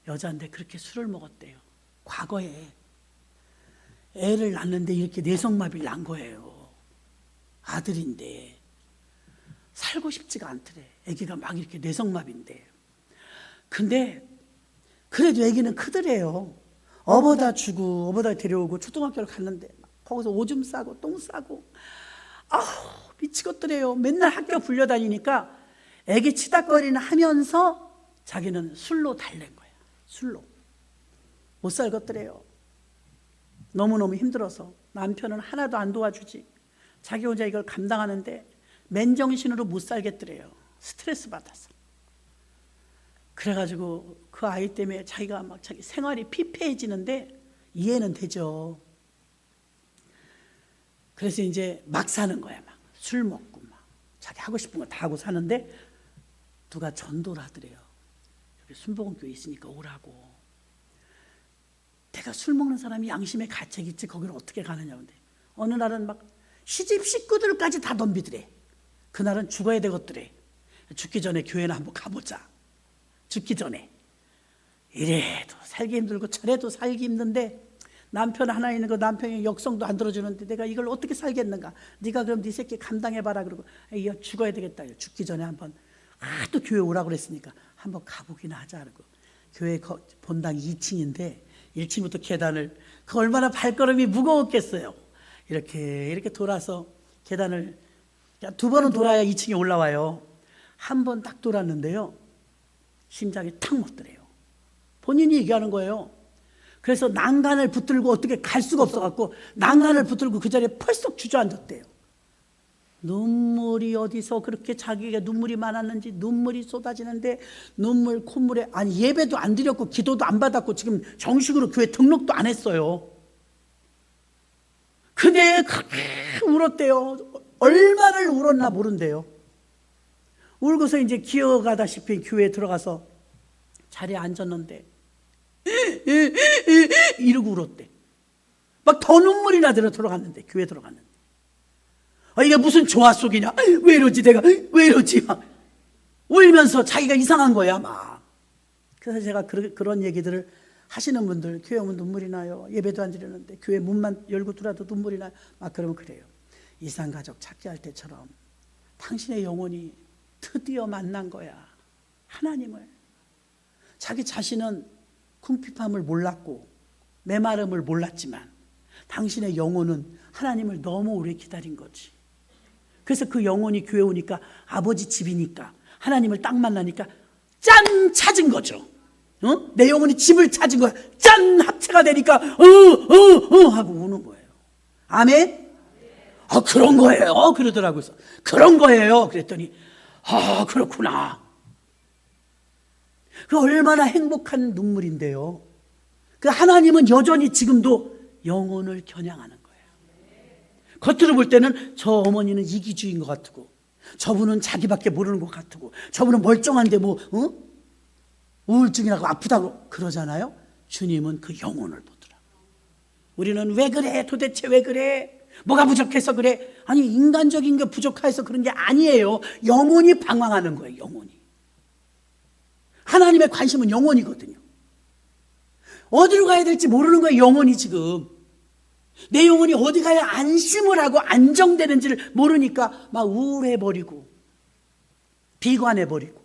여자인데 그렇게 술을 먹었대요. 과거에 애를 낳는데 이렇게 내성마비를 난 거예요. 아들인데 살고 싶지가 않더래. 아기가 막 이렇게 내성마비인데. 근데 그래도 아기는 크더래요. 업어다 주고 업어다 데려오고 초등학교를 갔는데 거기서 오줌 싸고 똥 싸고 미치겠더래요. 맨날 학교 불려다니니까 아기 치닥거리는 하면서 자기는 술로 달랜 거야. 술로. 못 살겠더래요. 너무너무 힘들어서 남편은 하나도 안 도와주지. 자기 혼자 이걸 감당하는데 맨정신으로 못 살겠더래요. 스트레스 받아서. 그래가지고 그 아이 때문에 자기가 막 자기 생활이 피폐해지는데 이해는 되죠. 그래서 이제 막 사는 거야. 막 술 먹고 막 자기 하고 싶은 거 다 하고 사는데 누가 전도를 하더래요. 여기 순복음교회 있으니까 오라고. 내가 술 먹는 사람이 양심의 가책이 있지 거기를 어떻게 가느냐. 근데 어느 날은 막 시집 식구들까지 다 덤비더래. 그날은 죽어야 되겠더래. 죽기 전에 교회나 한번 가보자. 죽기 전에. 이래도 살기 힘들고 저래도 살기 힘든데 남편 하나 있는 거 남편이 역성도 안 들어주는데 내가 이걸 어떻게 살겠는가. 네가 그럼 네 새끼 감당해봐라. 그러고 죽어야 되겠다. 죽기 전에 한번 또 교회 오라고 그랬으니까 한번 가보기나 하자. 그러고 교회 본당 2층인데 1층부터 계단을 그 얼마나 발걸음이 무거웠겠어요. 이렇게 돌아서 계단을 2번은 돌아야 2층에 올라와요. 한 번 딱 돌았는데요. 심장이 탁 멎더래요. 본인이 얘기하는 거예요. 그래서 난간을 붙들고 어떻게 갈 수가 없어갖고 난간을 붙들고 그 자리에 펄썩 주저앉았대요. 눈물이 어디서 그렇게 자기가 눈물이 많았는지 눈물이 쏟아지는데 눈물 콧물에 아니 예배도 안 드렸고 기도도 안 받았고 지금 정식으로 교회 등록도 안 했어요. 근데 그렇게 울었대요. 얼마를 울었나 모른대요. 울고서 이제 기어가다시피 교회에 들어가서 자리에 앉았는데 이러고 울었대. 막 더 눈물이 나더라. 들어갔는데 교회 들어갔는데 이게 무슨 조화 속이냐. 왜 이러지 내가 왜 이러지 막 울면서 자기가 이상한 거야 막. 그래서 제가 그런 얘기들을 하시는 분들 교회 오면 눈물이 나요. 예배도 안 드리는데 교회 문만 열고 들어와도 눈물이 나요. 막 그러면 그래요. 이산가족 찾기 할 때처럼 당신의 영혼이 드디어 만난 거야. 하나님을. 자기 자신은 궁핍함을 몰랐고 메마름을 몰랐지만 당신의 영혼은 하나님을 너무 오래 기다린 거지. 그래서 그 영혼이 교회 오니까 아버지 집이니까 하나님을 딱 만나니까 짠 찾은 거죠. 내 영혼이 집을 찾은 거야. 짠 합체가 되니까 하고 우는 거예요. 아멘? 그런 거예요. 그러더라고요. 그런 거예요. 그랬더니 그렇구나. 그 얼마나 행복한 눈물인데요. 그 하나님은 여전히 지금도 영혼을 겨냥하는 거예요. 겉으로 볼 때는 저 어머니는 이기주의인 것 같고 저분은 자기밖에 모르는 것 같고 저분은 멀쩡한데 우울증이라고 아프다고 그러잖아요. 주님은 그 영혼을 보더라고요. 우리는 왜 그래? 도대체 왜 그래? 뭐가 부족해서 그래? 아니 인간적인 게 부족해서 그런 게 아니에요. 영혼이 방황하는 거예요. 영혼이. 하나님의 관심은 영혼이거든요. 어디로 가야 될지 모르는 거예요. 영혼이 지금. 내 영혼이 어디 가야 안심을 하고 안정되는지를 모르니까 막 우울해버리고 비관해버리고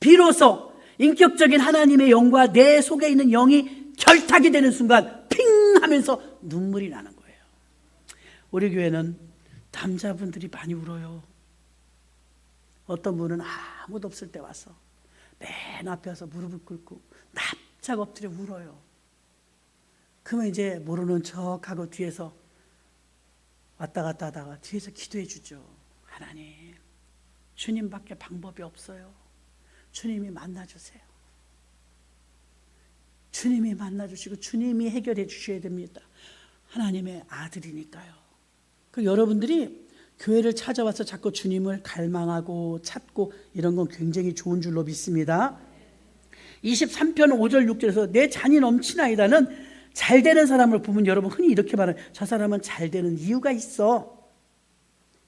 비로소 인격적인 하나님의 영과 내 속에 있는 영이 결탁이 되는 순간 핑 하면서 눈물이 나는 거예요. 우리 교회는 남자분들이 많이 울어요. 어떤 분은 아무도 없을 때 와서 맨 앞에 와서 무릎을 꿇고 납작 엎드려 울어요. 그러면 이제 모르는 척하고 뒤에서 왔다 갔다 하다가 뒤에서 기도해 주죠. 하나님, 주님밖에 방법이 없어요. 주님이 만나주세요. 주님이 만나주시고 주님이 해결해 주셔야 됩니다. 하나님의 아들이니까요. 그 여러분들이 교회를 찾아와서 자꾸 주님을 갈망하고 찾고 이런 건 굉장히 좋은 줄로 믿습니다. 23편 5절 6절에서 내 잔이 넘치나이다는 잘 되는 사람을 보면 여러분 흔히 이렇게 말해요. 저 사람은 잘 되는 이유가 있어.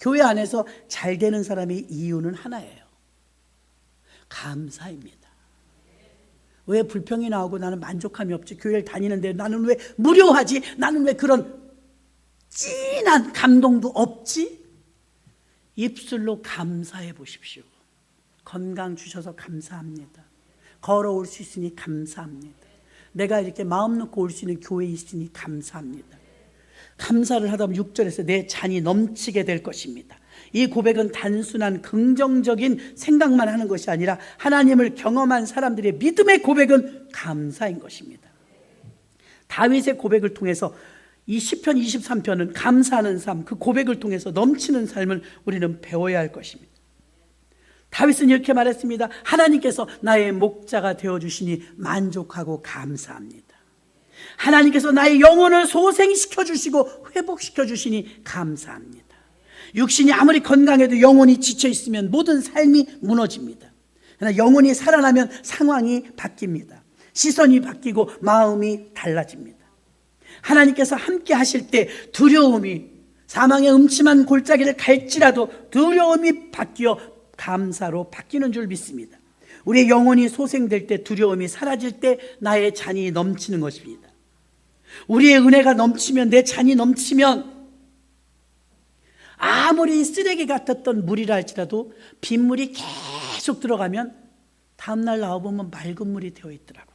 교회 안에서 잘 되는 사람의 이유는 하나예요. 감사입니다. 왜 불평이 나오고 나는 만족함이 없지? 교회를 다니는데 나는 왜 무료하지? 나는 왜 그런 진한 감동도 없지? 입술로 감사해 보십시오. 건강 주셔서 감사합니다. 걸어올 수 있으니 감사합니다. 내가 이렇게 마음 놓고 올 수 있는 교회에 있으니 감사합니다. 감사를 하다 보면 6절에서 내 잔이 넘치게 될 것입니다. 이 고백은 단순한 긍정적인 생각만 하는 것이 아니라 하나님을 경험한 사람들의 믿음의 고백은 감사인 것입니다. 다윗의 고백을 통해서 이 시편 23편은 감사하는 삶, 그 고백을 통해서 넘치는 삶을 우리는 배워야 할 것입니다. 다윗은 이렇게 말했습니다. 하나님께서 나의 목자가 되어주시니 만족하고 감사합니다. 하나님께서 나의 영혼을 소생시켜 주시고 회복시켜 주시니 감사합니다. 육신이 아무리 건강해도 영혼이 지쳐 있으면 모든 삶이 무너집니다. 그러나 영혼이 살아나면 상황이 바뀝니다. 시선이 바뀌고 마음이 달라집니다. 하나님께서 함께 하실 때 두려움이, 사망의 음침한 골짜기를 갈지라도 두려움이 바뀌어 감사로 바뀌는 줄 믿습니다. 우리의 영혼이 소생될 때, 두려움이 사라질 때 나의 잔이 넘치는 것입니다. 우리의 은혜가 넘치면, 내 잔이 넘치면 아무리 쓰레기 같았던 물이라 할지라도 빗물이 계속 들어가면 다음날 나와보면 맑은 물이 되어 있더라고요.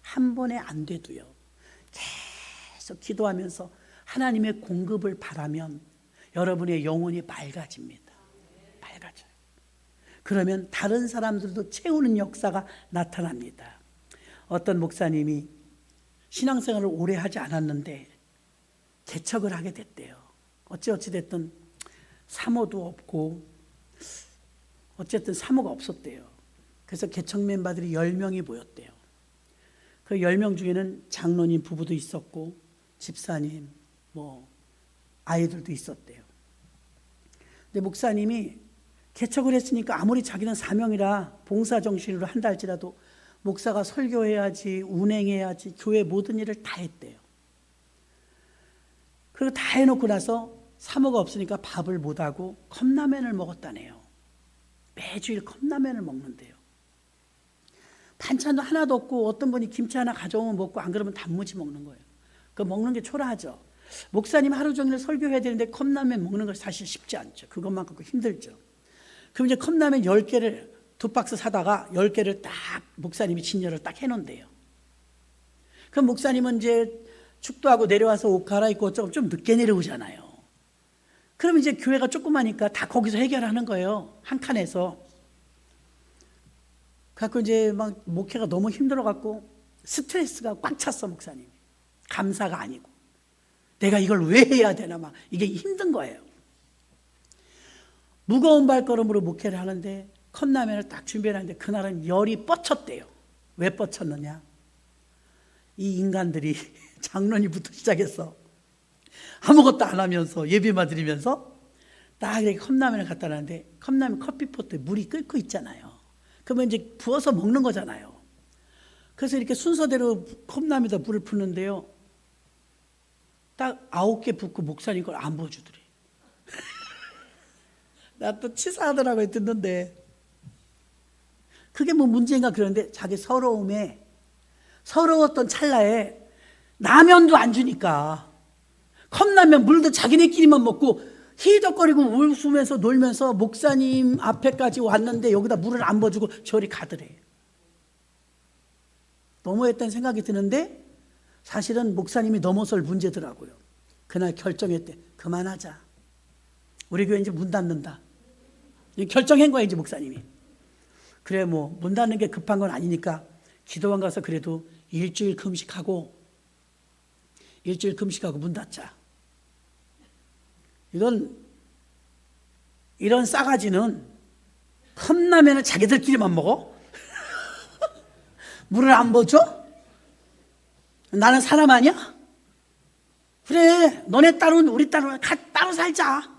한 번에 안 돼도요, 계속 기도하면서 하나님의 공급을 바라면 여러분의 영혼이 맑아집니다. 맑아져요. 그러면 다른 사람들도 채우는 역사가 나타납니다. 어떤 목사님이 신앙생활을 오래 하지 않았는데 개척을 하게 됐대요. 어찌 됐든 사모도 없고 어쨌든 사모가 없었대요. 그래서 개척 멤버들이 10명이 모였대요. 그 10명 중에는 장로님 부부도 있었고 집사님, 아이들도 있었대요. 근데 목사님이 개척을 했으니까 아무리 자기는 사명이라 봉사정신으로 한다 할지라도 목사가 설교해야지, 운행해야지, 교회 모든 일을 다 했대요. 그리고 다 해놓고 나서 사모가 없으니까 밥을 못하고 컵라면을 먹었다네요. 매주일 컵라면을 먹는데요. 반찬도 하나도 없고 어떤 분이 김치 하나 가져오면 먹고 안 그러면 단무지 먹는 거예요. 그 먹는 게 초라하죠. 목사님 하루 종일 설교해야 되는데 컵라면 먹는 건 사실 쉽지 않죠. 그것만 갖고 힘들죠. 그럼 이제 컵라면 10개를 2박스 사다가 10개를 딱 목사님이 진열을 딱 해놓은대요. 그럼 목사님은 이제 축도하고 내려와서 옷 갈아입고 좀 늦게 내려오잖아요. 그럼 이제 교회가 조그마니까 다 거기서 해결하는 거예요. 한 칸에서. 그래서 이제 막 목회가 너무 힘들어갖고 스트레스가 꽉 찼어, 목사님. 감사가 아니고. 내가 이걸 왜 해야 되나 막 이게 힘든 거예요. 무거운 발걸음으로 목회를 하는데 컵라면을 딱 준비하는데 그날은 열이 뻗쳤대요. 왜 뻗쳤느냐? 이 인간들이 장로님부터 시작해서 아무것도 안 하면서 예배만 드리면서 딱 이렇게 컵라면을 갖다 놨는데 컵라면 커피포트에 물이 끓고 있잖아요. 그러면 이제 부어서 먹는 거잖아요. 그래서 이렇게 순서대로 컵라면에다 물을 붓는데요. 딱 9개 붓고 목사님 걸 안 부어주더래. 나 또 치사하더라고요, 듣는데. 그게 뭐 문제인가 그러는데 자기 서러웠던 찰나에 라면도 안 주니까 컵라면 물도 자기네끼리만 먹고 히덕거리고 웃으면서 놀면서 목사님 앞에까지 왔는데 여기다 물을 안 부어주고 저리 가더래. 너무했다는 생각이 드는데 사실은 목사님이 넘어설 문제더라고요. 그날 결정했대. 그만하자. 우리 교회 이제 문 닫는다. 결정한 거야 이제 목사님이. 그래 뭐 문 닫는 게 급한 건 아니니까 기도원 가서 그래도 일주일 금식하고 문 닫자. 이런 싸가지는 컵라면을 자기들끼리만 먹어? 물을 안 부어줘? 나는 사람 아니야? 그래 너네 따로는 우리 따로는 따로 살자.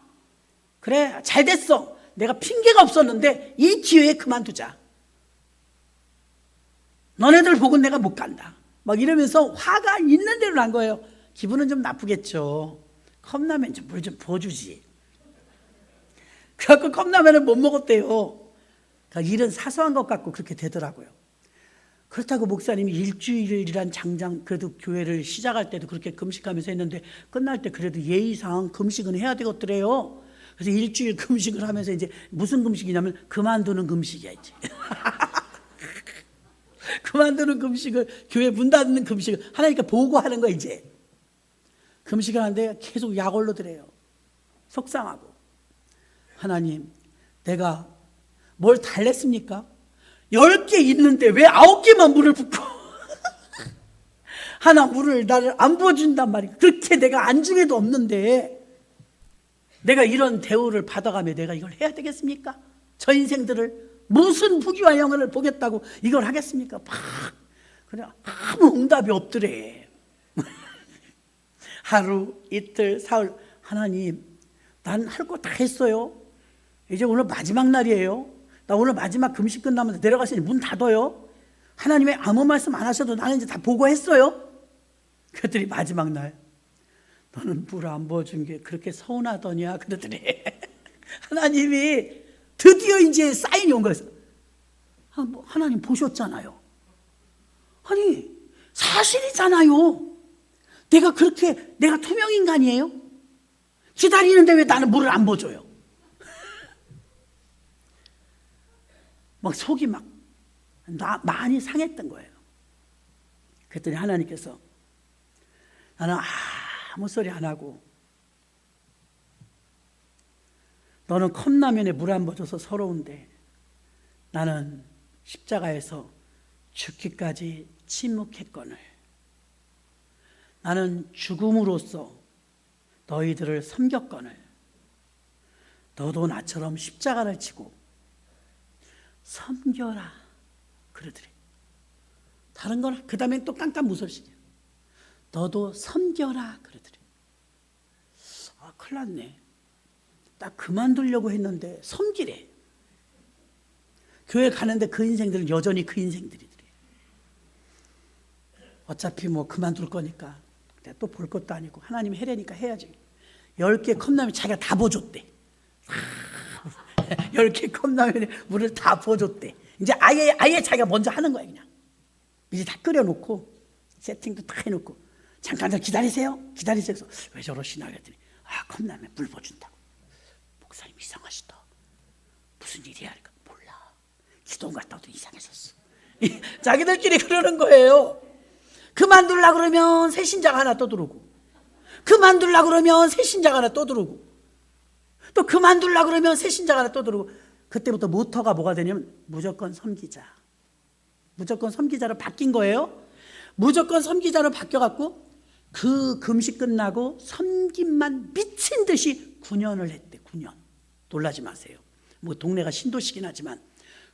그래 잘 됐어. 내가 핑계가 없었는데 이 기회에 그만두자. 너네들 보고 내가 못 간다. 막 이러면서 화가 있는 대로 난 거예요. 기분은 좀 나쁘겠죠. 컵라면 좀 물 좀 부어주지. 그래갖고 컵라면을 못 먹었대요. 그러니까 일은 사소한 것 같고 그렇게 되더라고요. 그렇다고 목사님이 일주일이란 장장 그래도 교회를 시작할 때도 그렇게 금식하면서 했는데 끝날 때 그래도 예의상 금식은 해야 되겠더래요. 그래서 일주일 금식을 하면서 이제 무슨 금식이냐면 그만두는 금식이야 이제. 그만두는 금식을, 교회 문 닫는 금식을 하나님께 보고하는 거야 이제. 금식을 하는데 계속 약 올려드려요. 속상하고. 하나님 내가 뭘 달랬습니까? 10개 있는데 왜 9개만 물을 붓고 하나 물을 나를 안 부어준단 말이야. 그렇게 내가 안중에도 없는데 내가 이런 대우를 받아가며 내가 이걸 해야 되겠습니까? 저 인생들을 무슨 부귀와 영예를 보겠다고 이걸 하겠습니까? 그냥 아무 응답이 없더래. 하루 이틀 사흘 하나님 난 할 거 다 했어요. 이제 오늘 마지막 날이에요. 나 오늘 마지막 금식 끝나면 내려가시니 문 닫아요. 하나님의 아무 말씀 안 하셔도 나는 이제 다 보고했어요. 그랬더니 마지막 날, 너는 물 안 부어준 게 그렇게 서운하더냐 그러더니 하나님이 드디어 이제 사인이 온 거였어. 하나님 보셨잖아요. 아니 사실이잖아요. 내가 투명인간이에요? 기다리는데 왜 나는 물을 안 부어줘요? 막 속이 막 많이 상했던 거예요. 그랬더니 하나님께서 나는 아무 소리 안 하고 너는 컵라면에 물 안 부어줘서 서러운데 나는 십자가에서 죽기까지 침묵했거늘 나는 죽음으로써 너희들을 섬겼거늘 너도 나처럼 십자가를 지고 섬겨라 그러더래. 다른 건 그 다음에 또 깜깜 무섭시죠. 너도 섬겨라 그러더래. 큰일 났네. 딱 그만두려고 했는데 섬기래. 교회 가는데 그 인생들은 여전히 그 인생들이더래. 어차피 뭐 그만둘 거니까 또 볼 것도 아니고 하나님이 해라니까 해야지. 10개 컵라면 자기가 다 부어줬대. 10개 컵라면에 물을 다 부어줬대. 이제 아예 자기가 먼저 하는 거야. 그냥 이제 다 끓여놓고 세팅도 다 해놓고 잠깐 기다리세요. 그래서 왜 저러시나 그랬더니 컵라면에 물 부어준다고. 목사님 이상하시다. 무슨 일이야? 그러니까 몰라. 기도원 갔다 오더니 이상해졌어. 자기들끼리 그러는 거예요. 그만두려고 그러면 새 신자가 하나 또 들어오고 그만두려고 그러면 새 신자가 하나 또 들어오고 또 그만두려고 그러면 새 신자가 하나 또 들어오고 그때부터 모터가 뭐가 되냐면 무조건 섬기자. 무조건 섬기자로 바뀐 거예요. 무조건 섬기자로 바뀌어갖고 그 금식 끝나고 섬김만 미친 듯이 9년을 했대. 9년. 놀라지 마세요. 뭐 동네가 신도시긴 하지만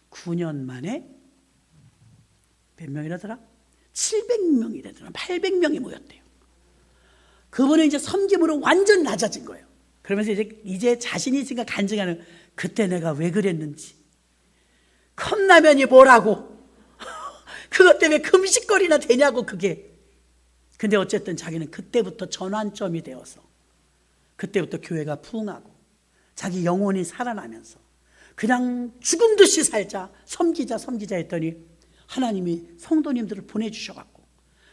9년 만에 몇 명이라더라? 700명이라더라. 800명이 모였대요. 그분은 이제 섬김으로 완전 낮아진 거예요. 그러면서 이제 자신이 있으니까 간증하는 그때 내가 왜 그랬는지. 컵라면이 뭐라고. 그것 때문에 금식거리나 되냐고 그게. 근데 어쨌든 자기는 그때부터 전환점이 되어서 그때부터 교회가 부흥하고 자기 영혼이 살아나면서 그냥 죽은 듯이 살자 섬기자 했더니 하나님이 성도님들을 보내주셔갖고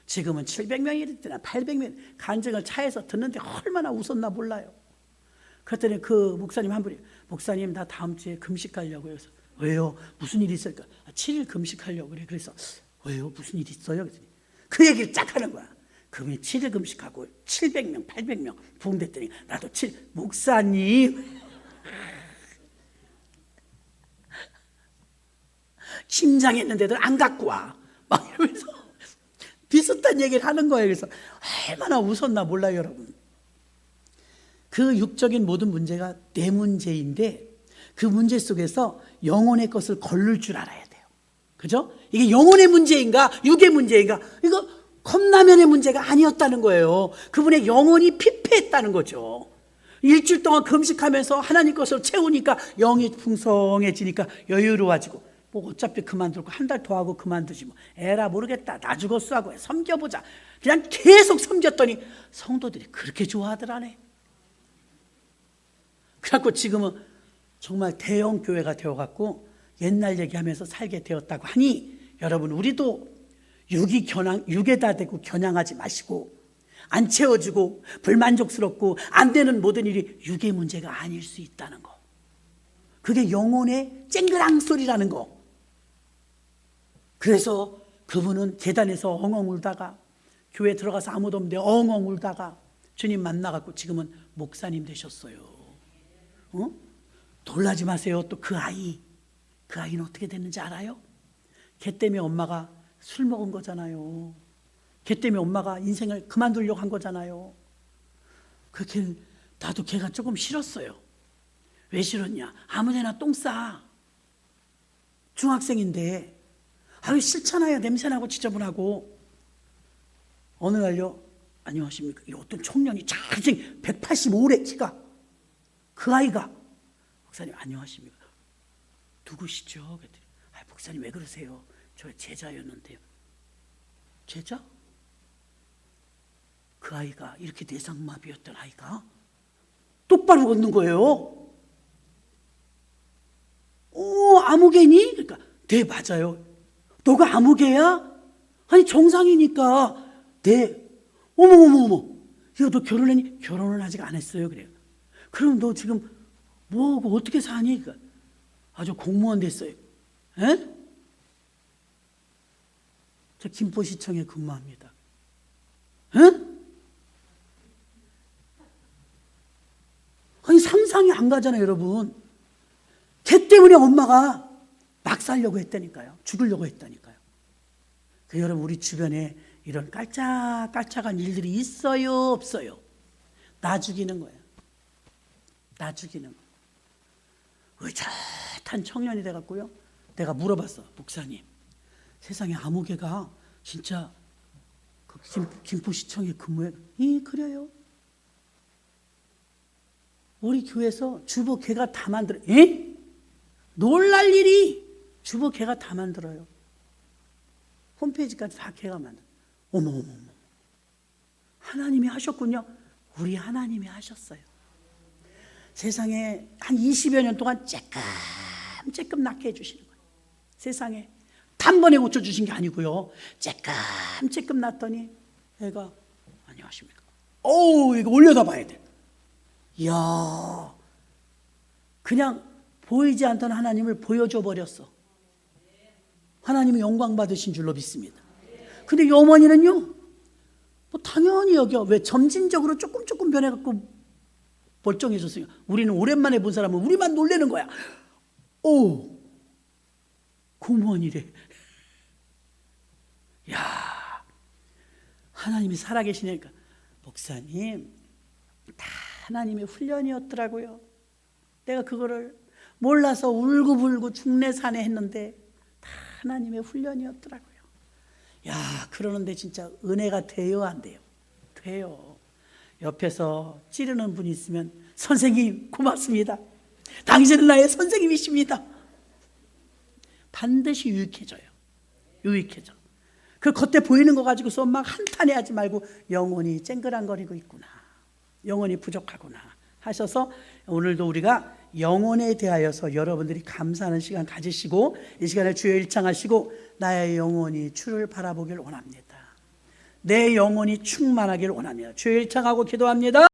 지금은 700명이 됐나 800명 간증을 차에서 듣는데 얼마나 웃었나 몰라요. 그랬더니 그 목사님 한 분이 목사님 나 다음 주에 금식하려고요. 그래서 왜요? 무슨 일이 있을까? 7일 금식하려고 그래. 그래서 왜요? 무슨 일이 있어요? 그랬더니 그 얘기를 쫙 하는 거야. 그분이 7일 금식하고 700명 800명 부흥됐더니 나도 목사님 김장했는데도 안 갖고 와. 막 이러면서 비슷한 얘기를 하는 거예요. 그래서 얼마나 웃었나 몰라요, 여러분. 그 육적인 모든 문제가 내 문제인데 그 문제 속에서 영혼의 것을 거를 줄 알아야 돼요. 그죠? 이게 영혼의 문제인가 육의 문제인가 이거 컵라면의 문제가 아니었다는 거예요. 그분의 영혼이 피폐했다는 거죠. 일주일 동안 금식하면서 하나님 것을 채우니까 영이 풍성해지니까 여유로워지고 뭐 어차피 그만두고 한 달 더 하고 그만두지 뭐 에라 모르겠다 나 죽었어 하고 섬겨보자 그냥 계속 섬겼더니 성도들이 그렇게 좋아하더라네. 그래갖고 지금은 정말 대형 교회가 되어갖고 옛날 얘기하면서 살게 되었다고 하니 여러분 우리도 육에다 대고 겨냥하지 마시고 안 채워지고 불만족스럽고 안 되는 모든 일이 육의 문제가 아닐 수 있다는 거. 그게 영혼의 쨍그랑 소리라는 거. 그래서 그분은 계단에서 엉엉 울다가 교회 들어가서 아무도 없는데 엉엉 울다가 주님 만나갖고 지금은 목사님 되셨어요. 놀라지 마세요. 또 그 아이는 어떻게 됐는지 알아요? 걔 때문에 엄마가 술 먹은 거잖아요. 걔 때문에 엄마가 인생을 그만두려고 한 거잖아요. 나도 걔가 조금 싫었어요. 왜 싫었냐? 아무데나 똥 싸. 중학생인데 싫잖아요. 냄새나고 지저분하고. 어느 날요 안녕하십니까 이 어떤 청년이 잘생 185래 키가 그 아이가 목사님 안녕하십니까 누구시죠? 그랬더니 목사님 왜 그러세요? 저 제자였는데요. 제자? 그 아이가 이렇게 내상마비였던 아이가 똑바로 걷는 거예요. 아무개니? 그러니까 네 맞아요. 너가 아무개야? 아니 정상이니까. 네. 어머. 야, 너 결혼했니? 결혼을 아직 안 했어요. 그래요. 그럼 너 지금 뭐하고 어떻게 사니? 그러니까 아주 공무원 됐어요. 에? 저 김포시청에 근무합니다. 에? 아니 상상이 안 가잖아요, 여러분. 걔 때문에 엄마가 막 살려고 했다니까요. 죽으려고 했다니까요. 여러분 우리 주변에 이런 깔짝깔짝한 일들이 있어요, 없어요? 나 죽이는 거예요. 나 죽이는 거예요. 의젓한 청년이 돼갖고요. 내가 물어봤어. 목사님, 세상에 아무개가 진짜 그 김포시청에 근무해? 그래요. 우리 교회에서 주보 걔가 다 만들어. 놀랄 일이 주보 걔가 다 만들어요. 홈페이지까지 다 걔가 만들어. 어머. 하나님이 하셨군요. 우리 하나님이 하셨어요. 세상에 한 20여 년 동안 쬐끔 낳게 해주시는 거예요. 세상에 단번에 고쳐주신 게 아니고요. 쬐끔 낳았더니 애가 안녕하십니까. 이거 올려다 봐야 돼. 이야, 그냥 보이지 않던 하나님을 보여줘 버렸어. 하나님이 영광 받으신 줄로 믿습니다. 근데 이 어머니는요, 뭐 당연히 여겨. 왜 점진적으로 조금 변해갖고 멀쩡해졌어요. 우리는 오랜만에 본 사람은 우리만 놀래는 거야. 공무원이래. 야, 하나님이 살아계시니까. 목사님, 다 하나님의 훈련이었더라고요. 내가 그거를 몰라서 울고불고 중내산에 했는데 다 하나님의 훈련이었더라고요. 야, 그러는데 진짜 은혜가 돼요, 안 돼요? 돼요. 옆에서 찌르는 분이 있으면 선생님 고맙습니다. 당신은 나의 선생님이십니다. 반드시 유익해져요. 유익해져. 그 겉에 보이는 거 가지고서 막 한탄해하지 말고 영혼이 쨍그랑거리고 있구나. 영혼이 부족하구나 하셔서 오늘도 우리가 영혼에 대하여서 여러분들이 감사하는 시간 가지시고 이 시간에 주여 일창하시고 나의 영혼이 주를 바라보길 원합니다. 내 영혼이 충만하길 원합니다. 주여 일창하고 기도합니다.